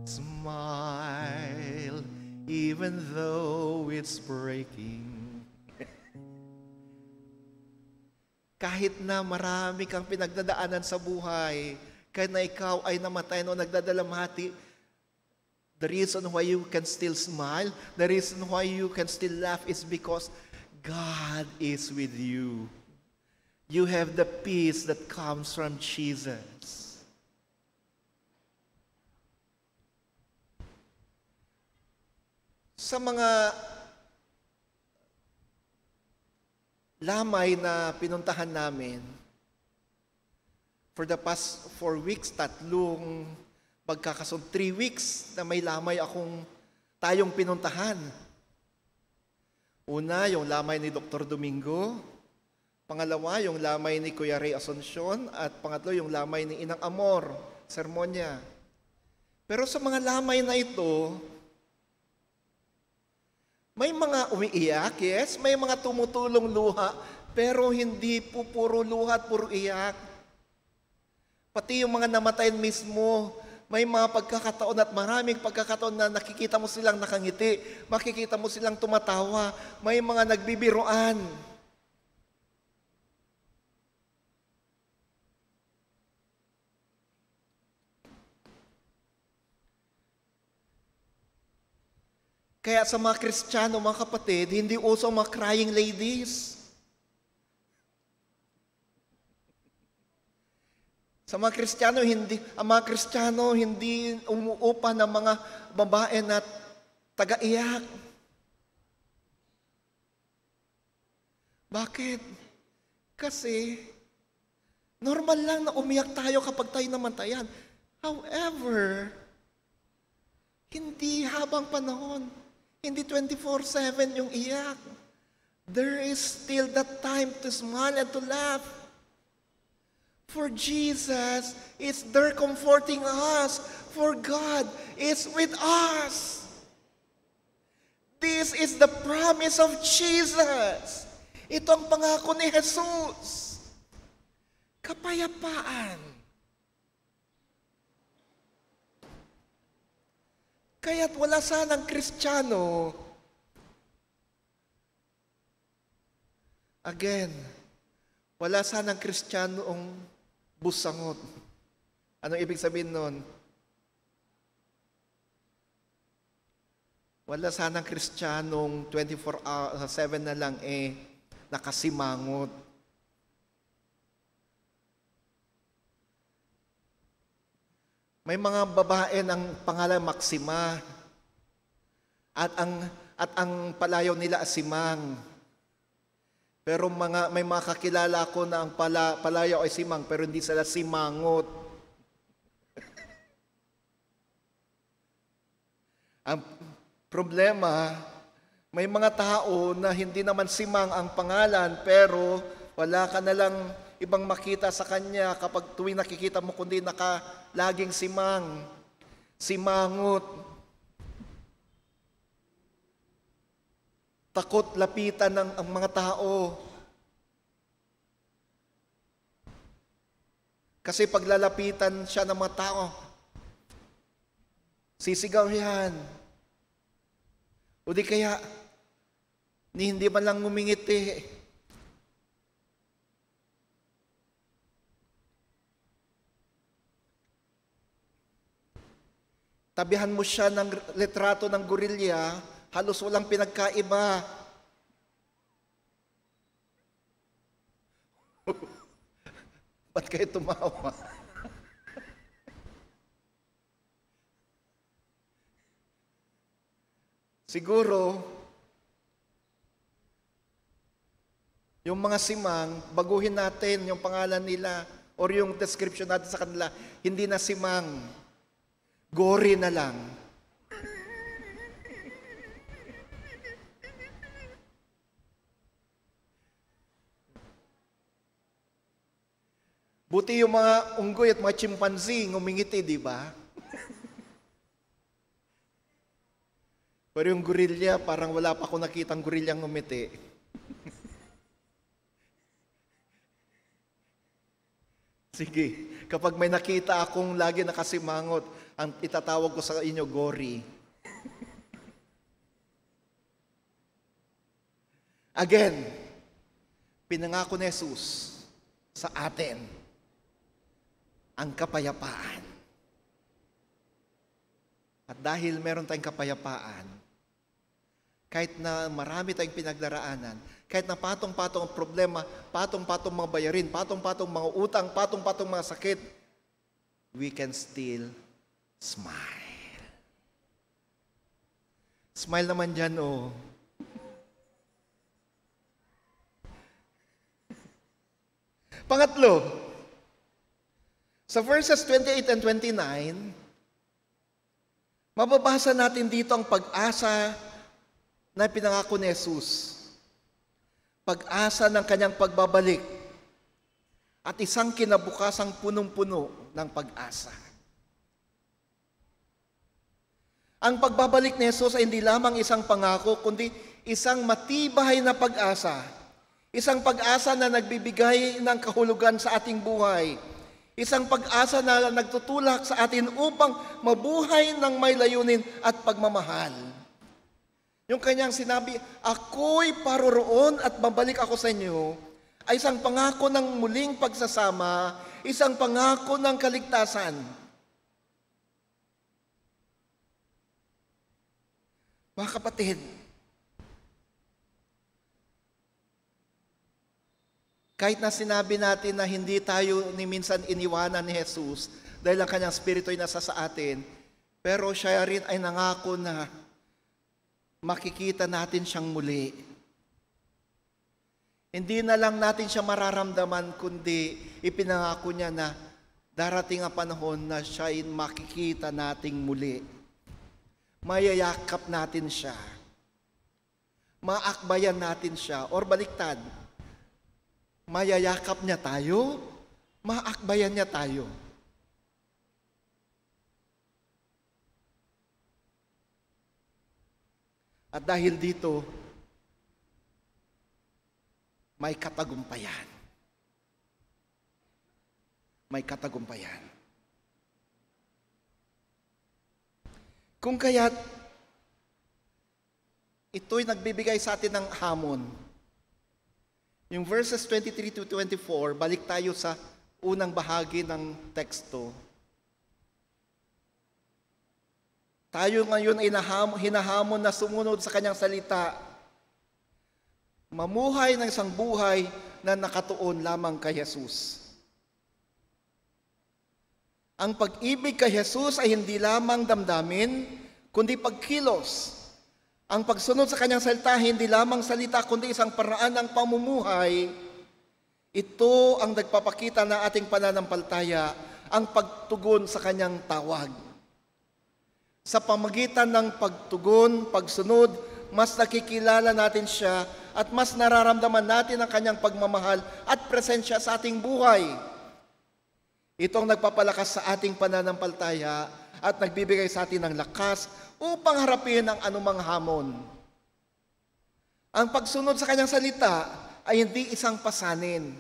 Smile, even though it's breaking. Kahit na marami kang pinagdadaanan sa buhay, kahit na ikaw ay namatay no nagdadalamhati, the reason why you can still smile, the reason why you can still laugh is because God is with you. You have the peace that comes from Jesus. Sa mga lamay na pinuntahan namin, for the past 4 weeks, 3 weeks na may lamay tayong pinuntahan. Una, yung lamay ni Dr. Domingo. Pangalawa, yung lamay ni Kuya Ray Asuncion. At pangatlo, yung lamay ni Inang Amor, sermonya. Pero sa mga lamay na ito, may mga umiiyak, yes. May mga tumutulong luha, pero hindi po puro luha at puro iyak. Pati yung mga namatay mismo, may mga pagkakataon at maraming pagkakataon na nakikita mo silang nakangiti, makikita mo silang tumatawa, may mga nagbibiruan. Kaya sa mga Kristiyano, mga kapatid, hindi uso mga crying ladies. Sa mga Kristiyano, ang mga Kristiyano hindi umuupa ng mga babae na taga-iyak. Bakit? Kasi normal lang na umiyak tayo kapag tayo namatayan. However, hindi habang panahon. Hindi 24/7 yung iyak. There is still that time to smile and to laugh. For Jesus is there comforting us. For God is with us. This is the promise of Jesus. Ito ang pangako ni Jesus. Kapayapaan. Kaya't wala sanang Kristiyano. Again, wala sanang Kristiyanong busangot. Anong ibig sabihin nun? Wala sanang Kristiyanong 24/7 na lang nakasimangot. May mga babae ng pangalan Maxima at ang palayaw nila Asimang. Pero may mga kakilala ko na ang palayaw ay Simang pero hindi sila simangot. Ang problema, may mga tao na hindi naman Simang ang pangalan pero wala ka na lang ibang makita sa kanya kapag tuwing nakikita mo kundi laging Simang, simangot, takot lapitan ng ang mga tao. Kasi pag lalapitan siya ng mga tao, sisigaw yan. O di kaya, hindi man lang ngumingiti. Tabihan mo siya ng litrato ng gorilya, halos walang pinagkaiba. Ba't kayo tumawa? Siguro, yung mga simang, baguhin natin yung pangalan nila or yung description natin sa kanila, hindi na simang. Gory na lang. Buti yung mga unggoy at mga chimpanzee ngumingiti, di ba? Pero yung gorilya, parang wala pa akong nakitang gorilyang ngumiti. Sige, kapag may nakita akong lagi nakasimangot, ang itatawag ko sa inyo, Gory. Again, pinangako ni Jesus sa atin ang kapayapaan. At dahil meron tayong kapayapaan, kahit na marami tayong pinagdaraanan, kahit na patong-patong ang problema, patong-patong mga bayarin, patong-patong mga utang, patong-patong mga sakit, we can still smile. Smile naman dyan, oh. Pangatlo, sa verses 28 and 29, mababasa natin dito ang pag-asa na pinangako ni Jesus. Pag-asa ng kanyang pagbabalik at isang kinabukasang punong-puno ng pag-asa. Ang pagbabalik ni Jesus ay hindi lamang isang pangako, kundi isang matibay na pag-asa. Isang pag-asa na nagbibigay ng kahulugan sa ating buhay. Isang pag-asa na nagtutulak sa atin upang mabuhay ng may layunin at pagmamahal. Yung kanyang sinabi, ako'y paroroon at babalik ako sa inyo, ay isang pangako ng muling pagsasama, isang pangako ng kaligtasan. Mga kapatid, kahit na sinabi natin na hindi tayo ni minsan iniwanan ni Jesus dahil ang kanyang spirito ay nasa sa atin, pero siya rin ay nangako na makikita natin siyang muli. Hindi na lang natin siya mararamdaman, kundi ipinangako niya na darating ang panahon na siya ay makikita nating muli. Mayayakap natin siya. Maakbayan natin siya. Or baliktad, mayayakap niya tayo, maakbayan niya tayo. At dahil dito, may katagumpayan. May katagumpayan. Kung kaya't ito'y nagbibigay sa atin ng hamon. Yung verses 23 to 24, balik tayo sa unang bahagi ng teksto. Tayo ngayon ay hinahamon na sumunod sa kanyang salita. Mamuhay ng isang buhay na nakatuon lamang kay Jesus. Ang pag-ibig kay Jesus ay hindi lamang damdamin, kundi pagkilos. Ang pagsunod sa kanyang salita, hindi lamang salita, kundi isang paraan ng pamumuhay. Ito ang nagpapakita ng ating pananampalataya, ang pagtugon sa kanyang tawag. Sa pamagitan ng pagtugon, pagsunod, mas nakikilala natin siya at mas nararamdaman natin ang kanyang pagmamahal at presensya sa ating buhay. Itong nagpapalakas sa ating pananampalataya at nagbibigay sa atin ng lakas upang harapin ang anumang hamon. Ang pagsunod sa kanyang salita ay hindi isang pasanin.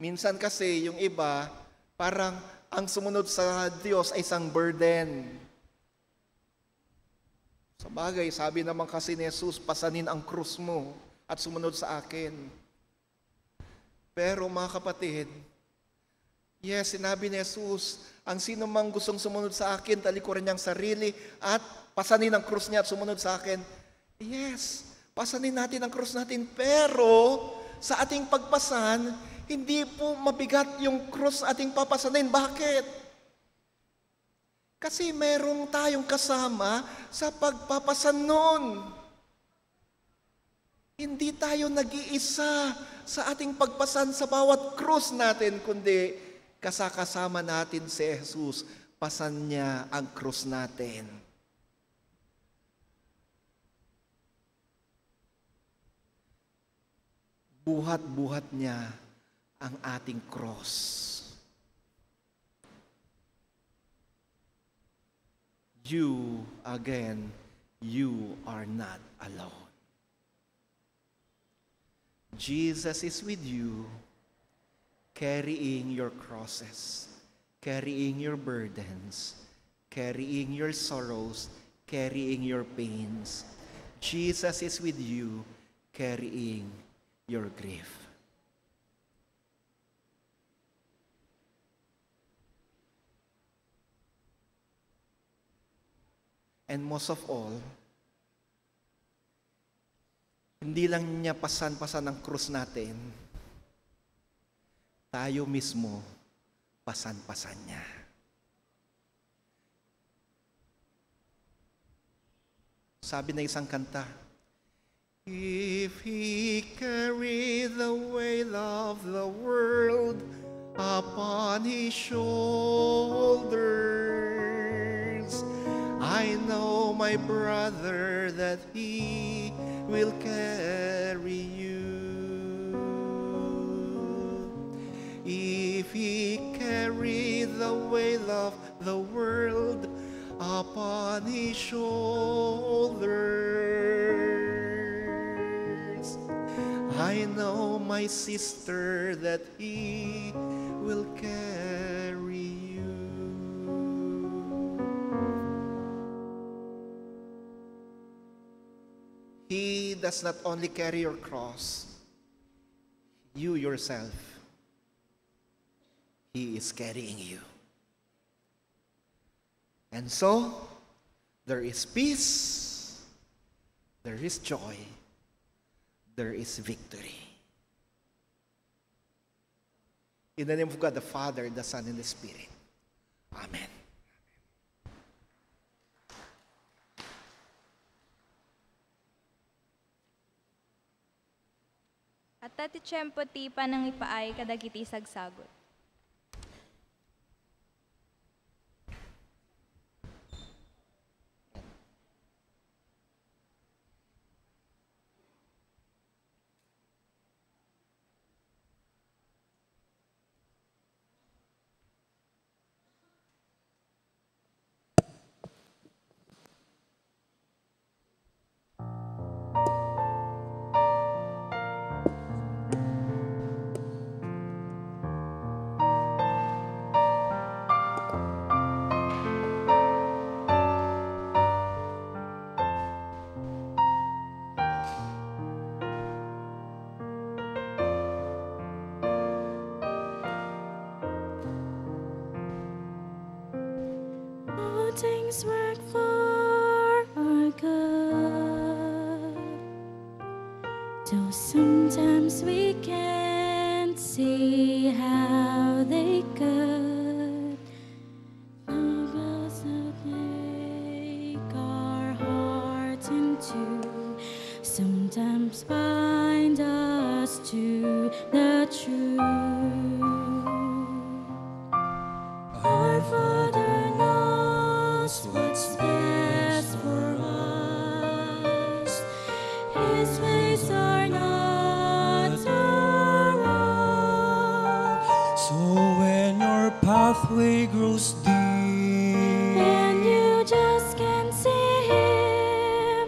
Minsan kasi yung iba, parang ang sumunod sa Diyos ay isang burden. Sa bagay, sabi naman kasi ni Jesus, pasanin ang krus mo at sumunod sa akin. Pero mga kapatid, yes, sinabi ni Jesus, ang sino mang gustong sumunod sa akin, talikuran niyang sarili at pasanin ang krus niya at sumunod sa akin. Yes, pasanin natin ang krus natin, pero sa ating pagpasan, hindi po mabigat yung krus ating papasanin. Bakit? Kasi merong tayong kasama sa pagpapasan nun. Hindi tayo nag-iisa sa ating pagpasan sa bawat krus natin, kundi kasakasama natin si Jesus. Pasan niya ang krus natin. Buhat-buhat niya ang ating cross. You, again, you are not alone. Jesus is with you. carrying your crosses, carrying your burdens, carrying your sorrows, carrying your pains. Jesus is with you, carrying your grief. And most of all, hindi lang niya pasan-pasan ang krus natin, tayo mismo pasan-pasan niya. Sabi ng isang kanta, if He carry the weight of the world upon His shoulders, I know, my brother, that He will carry you. If He carry the weight of the world upon His shoulders, I know, my sister, that He will carry you. He does not only carry your cross, you yourself, He is carrying you. And so, there is peace, there is joy, there is victory. In the name of God, the Father, the Son, and the Spirit. Amen. At tati tiyempo ti panang ipaay kadagiti sagsagot. Things work for our good, though sometimes we can't see how they could. Because that make our hearts in two, sometimes bind us to the truth. Our Father knows what's best for us. His ways are not our own. So when your pathway grows deep, And you just can't see Him,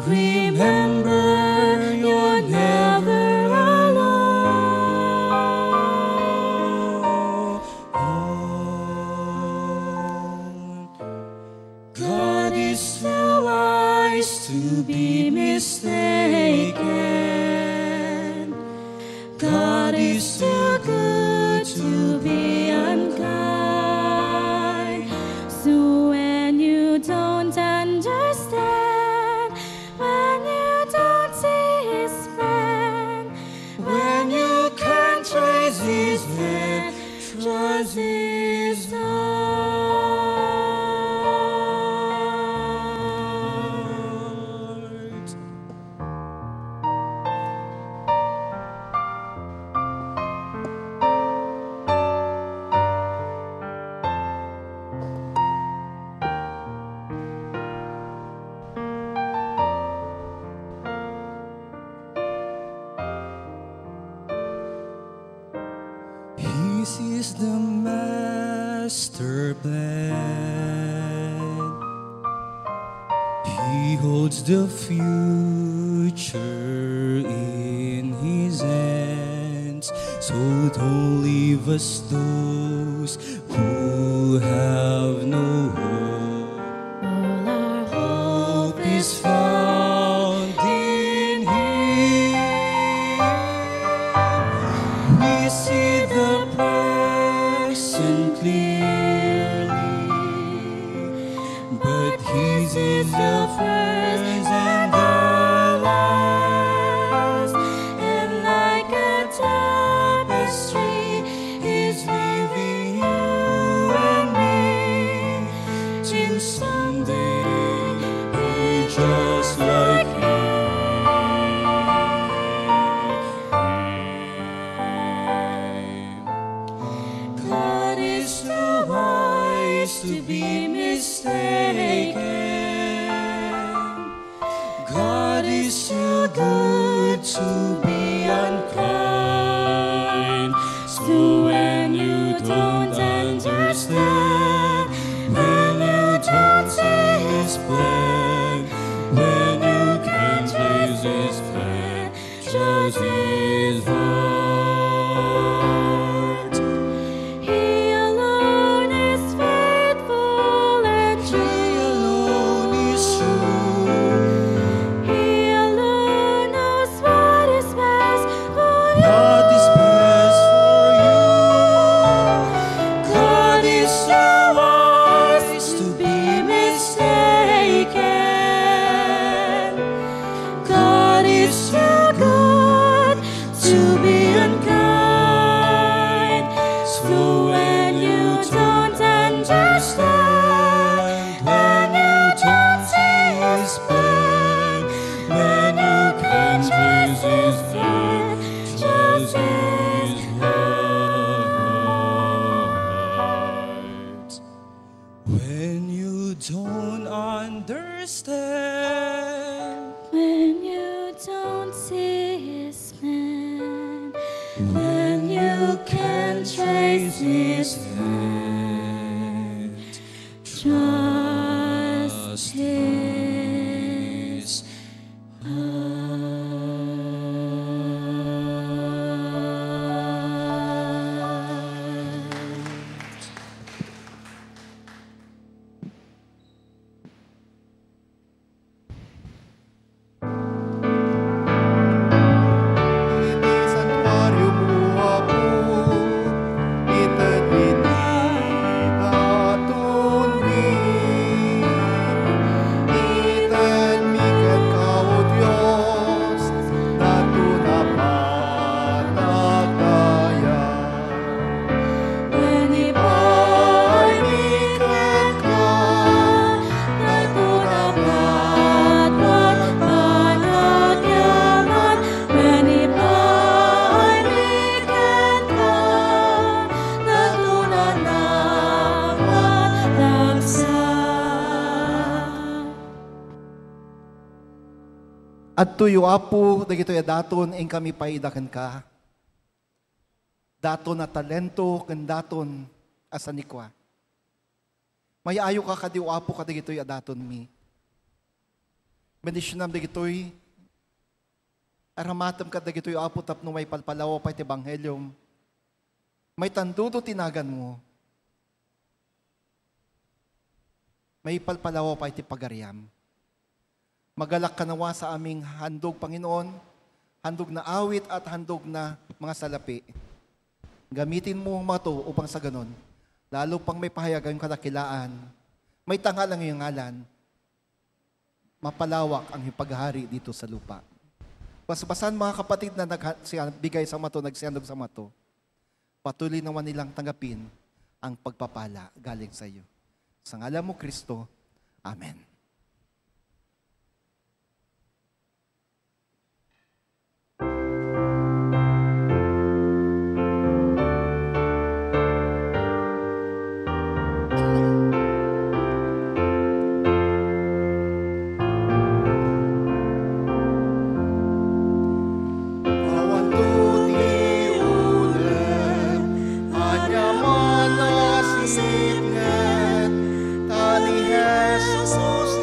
remember you're never alone. God is too wise to be mistaken. God is too good to be unkind. so when you don't understand, when you don't see His plan, When you can't trace His hand, trust His heart. His is the master plan. He holds the future in His hands. So So don't leave us those who have no hope. All our hope Hope is found in Him. We see the present clearly, but His is the first and the last. and like a tapestry He's leaving you and me till someday be just like Him. God is too wise to be mistaken. God is too good to be unkind. So when you don't understand, when you don't see His plan, when you can't trace His plan, trust His heart. He alone is faithful and He true. alone is true. He alone knows what is best for you. God is best for you. God is so wise to be mistaken. God is too good to be unkind. So when you don't understand, when you don't see His plan, when you can't trace His plan, just His heart. When you don't understand, When you don't see His plan, when you can't trace His hand, trust His Iti santuario mo po, itagiti datun mi. Itan mi kau Dios, datun apatagdaya. when ipamikat ka, naturapat panagyaman. When ipamikat ka, naturapat laksa. At tuyo apo, dagitoy daton ing kami paidakan ka. Daton na talento, ken daton asanikwa. Mayayo ka kadiw apo kadagitoy daton mi. Bendisyonam dagitoy, aramatam ka dagitoy apo tapno may palpalawa pa iti banghelyom. May tandudo tinagan mo. May palpalawa pa iti pagariam. Magalak ka nawa sa aming handog, Panginoon, handog na awit at handog na mga salapi. Gamitin mo ang mga to upang sa ganon, lalo pang may pahayag ang kadakilaan, may tangal ang iyong ngalan, mapalawak ang iyong paghahari dito sa lupa. Basabasan mga kapatid na nagbigay sa mato, nagsiyandog sa mato, patuloy naman nilang tanggapin ang pagpapala galing sa iyo. Sa ngalan mo, Kristo. Amen. Awan tuti ulen, anyaman na sisipngan, tani Jesus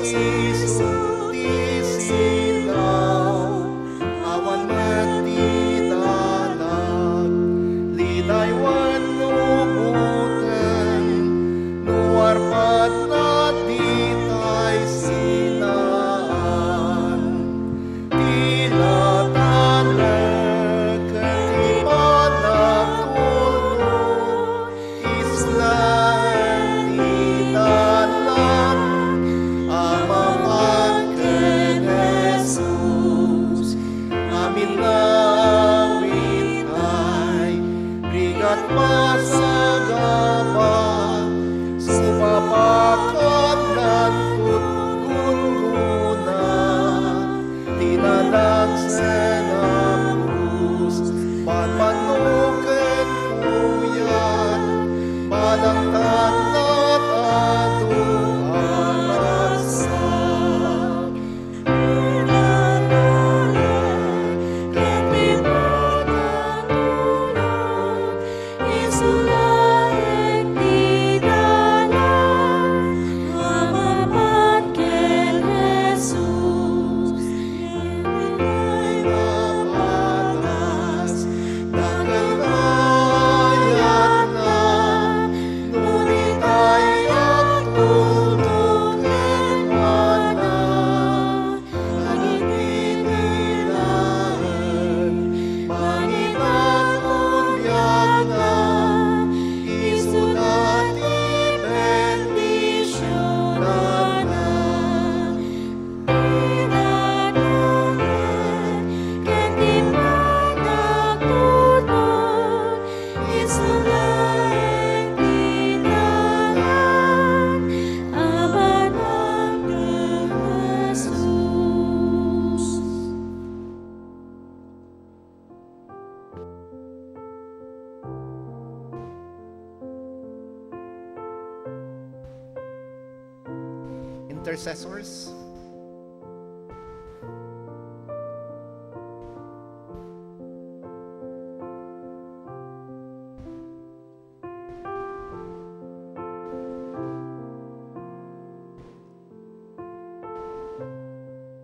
Intercessors.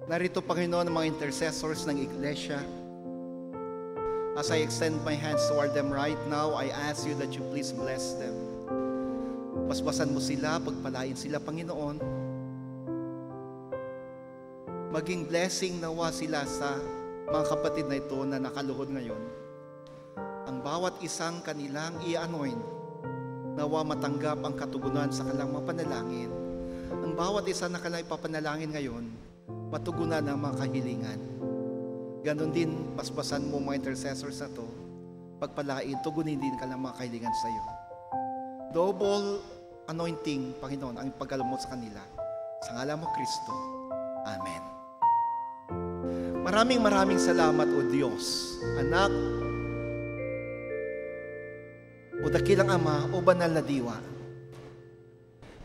Narito, Panginoon, ang mga intercessors ng Iglesia. As I extend my hands toward them right now, I ask you that you please bless them. Basbasan mo sila, pagpalain sila, Panginoon. Maging blessing nawa sila sa mga kapatid na ito na nakaluhod ngayon. Ang bawat isang kanilang i-anoint, nawa matanggap ang katugunan sa kanilang mga panalangin. Ang bawat isa na kanilang ipapanalangin ngayon, matugunan ang mga kahilingan. Ganon din, paspasan mo mga intercessors na to, pagpalain, tugunin din ka ng mga kahilingan sa iyo. Double anointing, Panginoon, ang pagkalumot sa kanila. Sa ngalan mo, Kristo. Amen. Maraming salamat, O Diyos, Anak, O Dakilang Ama, O Banal na Diwa.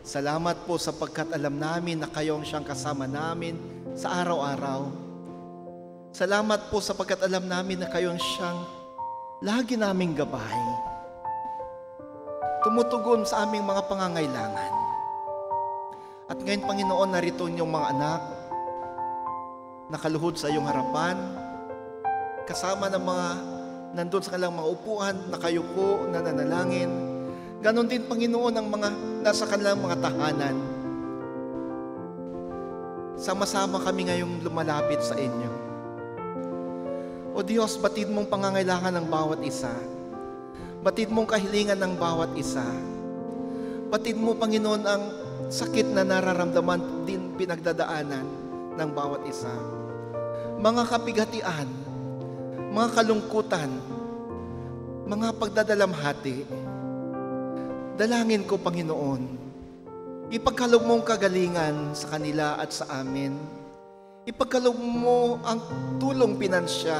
Salamat po sapagkat alam namin na kayong siyang kasama namin sa araw-araw. Salamat po sapagkat alam namin na kayong siyang lagi naming gabay. Tumutugon sa aming mga pangangailangan. At ngayon, Panginoon, narito inyong mga anak, nakaluhod sa iyong harapan, kasama ng mga nandun sa kanilang mga upuan, nakayuko, nananalangin. Ganon din, Panginoon, ang mga nasa kanilang mga tahanan. Sama-sama kami ngayong lumalapit sa inyo. O Diyos, batid mong pangangailangan ng bawat isa. Batid mong kahilingan ng bawat isa. Batid mo, Panginoon, ang sakit na nararamdaman din pinagdadaanan ng bawat isa. Mga kapigatian, mga kalungkutan, mga pagdadalamhati. Dalangin ko, Panginoon, ipagkaloob mong kagalingan sa kanila at sa amin. Ipagkaloob mo ang tulong pinansya,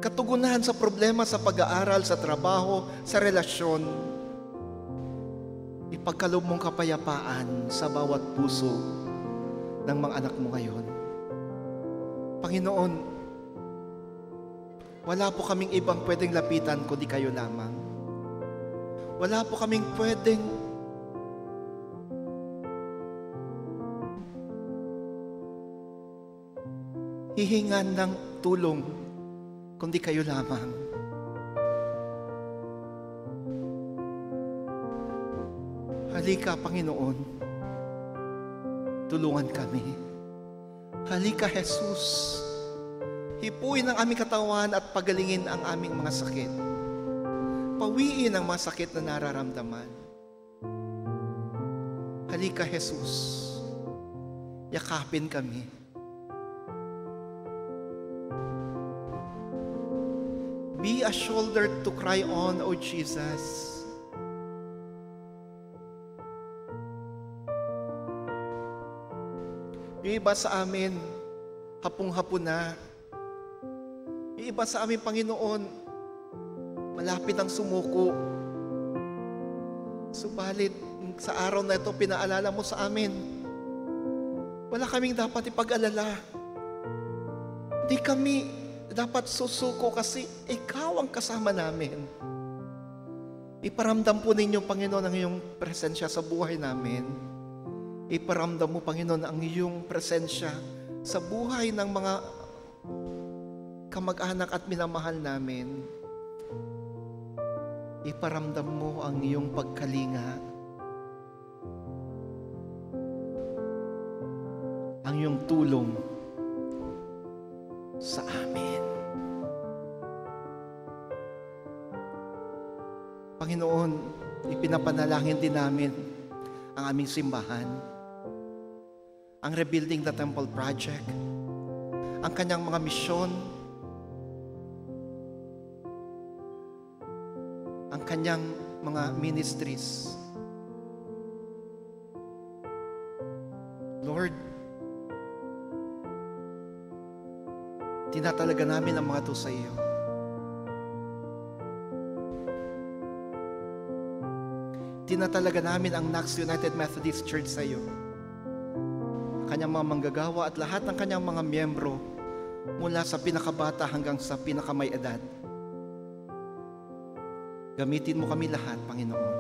katugunan sa problema sa pag-aaral, sa trabaho, sa relasyon. Ipagkaloob mong kapayapaan sa bawat puso ng mga anak mo ngayon. Panginoon, wala po kaming ibang pwedeng lapitan kundi kayo lamang. Wala po kaming pwedeng hihingan ng tulong kundi kayo lamang. Halika, Panginoon, tulungan kami. Halika, Jesus, hipuin ang aming katawan at pagalingin ang aming mga sakit. Pawiin ang mga sakit na nararamdaman. Halika, Jesus, yakapin kami. Be a shoulder to cry on, O Jesus. Yung iba sa amin, hapong-hapon na. Yung iba sa amin, Panginoon, malapit ang sumuko. Subalit, sa araw na ito, pinaalala mo sa amin, wala kaming dapat ipag-alala. Di kami dapat susuko kasi ikaw ang kasama namin. Iparamdam po ninyo, Panginoon, ang iyong presensya sa buhay namin. Iparamdam mo, Panginoon, ang iyong presensya sa buhay ng mga kamag-anak at minamahal namin. Iparamdam mo ang iyong pagkalinga, ang iyong tulong sa amin. Panginoon, ipinapanalangin din namin ang aming simbahan, ang Rebuilding the Temple Project, ang kanyang mga misyon, ang kanyang mga ministries. Lord, tinatalaga namin ang mga ito sa iyo. Itinatalaga namin ang Knox United Methodist Church sa iyo. Kanyang mga manggagawa at lahat ng kanyang mga miyembro mula sa pinakabata hanggang sa pinakamay edad. Gamitin mo kami lahat, Panginoon,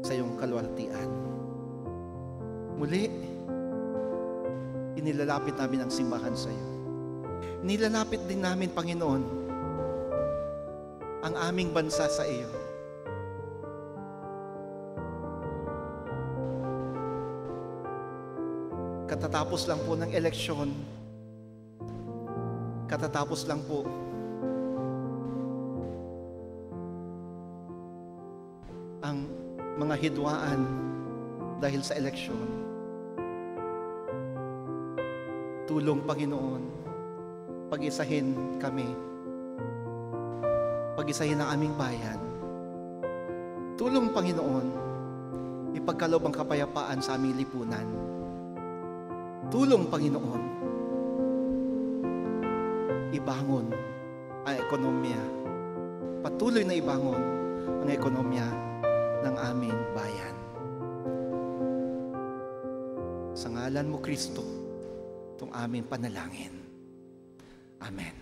sa iyong kalwalhatian. Muli, inilalapit namin ang simbahan sa iyo. Inilalapit din namin, Panginoon, ang aming bansa sa iyo. Katatapos lang po ng eleksyon, katatapos lang po ang mga hidwaan dahil sa eleksyon. Tulong, Panginoon, pag-isahin kami, pag-isahin ang aming bayan. Tulong, Panginoon, ipagkaloob ang kapayapaan sa aming lipunan. Tulong, Panginoon, ibangon ang ekonomiya. Patuloy na ibangon ang ekonomiya ng aming bayan. Sa ngalan mo, Kristo, itong aming panalangin. Amen.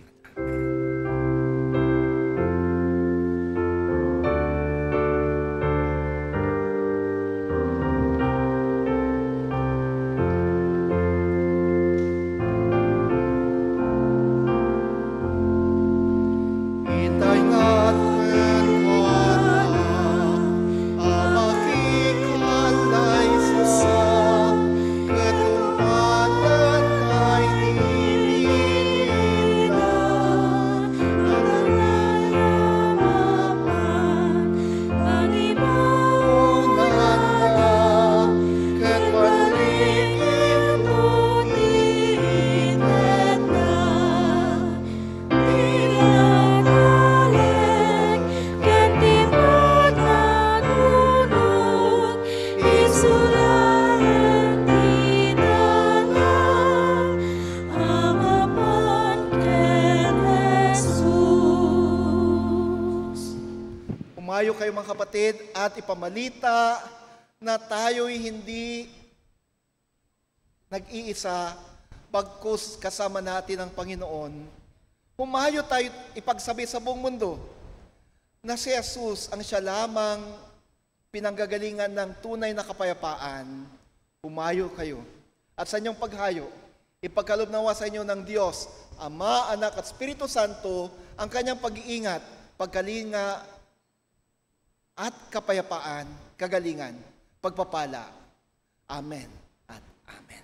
Umayo kayo mga kapatid at ipamalita na tayo'y hindi nag-iisa pagkus kasama natin ang Panginoon. Umayo tayo ipagsabi sa buong mundo na si Jesus ang siya lamang pinanggagalingan ng tunay na kapayapaan. Umayo kayo. At sa inyong paghayo, ipagkaloob nawa sa inyo ng Diyos, Ama, Anak at Espiritu Santo ang kanyang pag-iingat, pagkalinga at kapayapaan, kagalingan, pagpapala. Amen at Amen.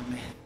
Amen.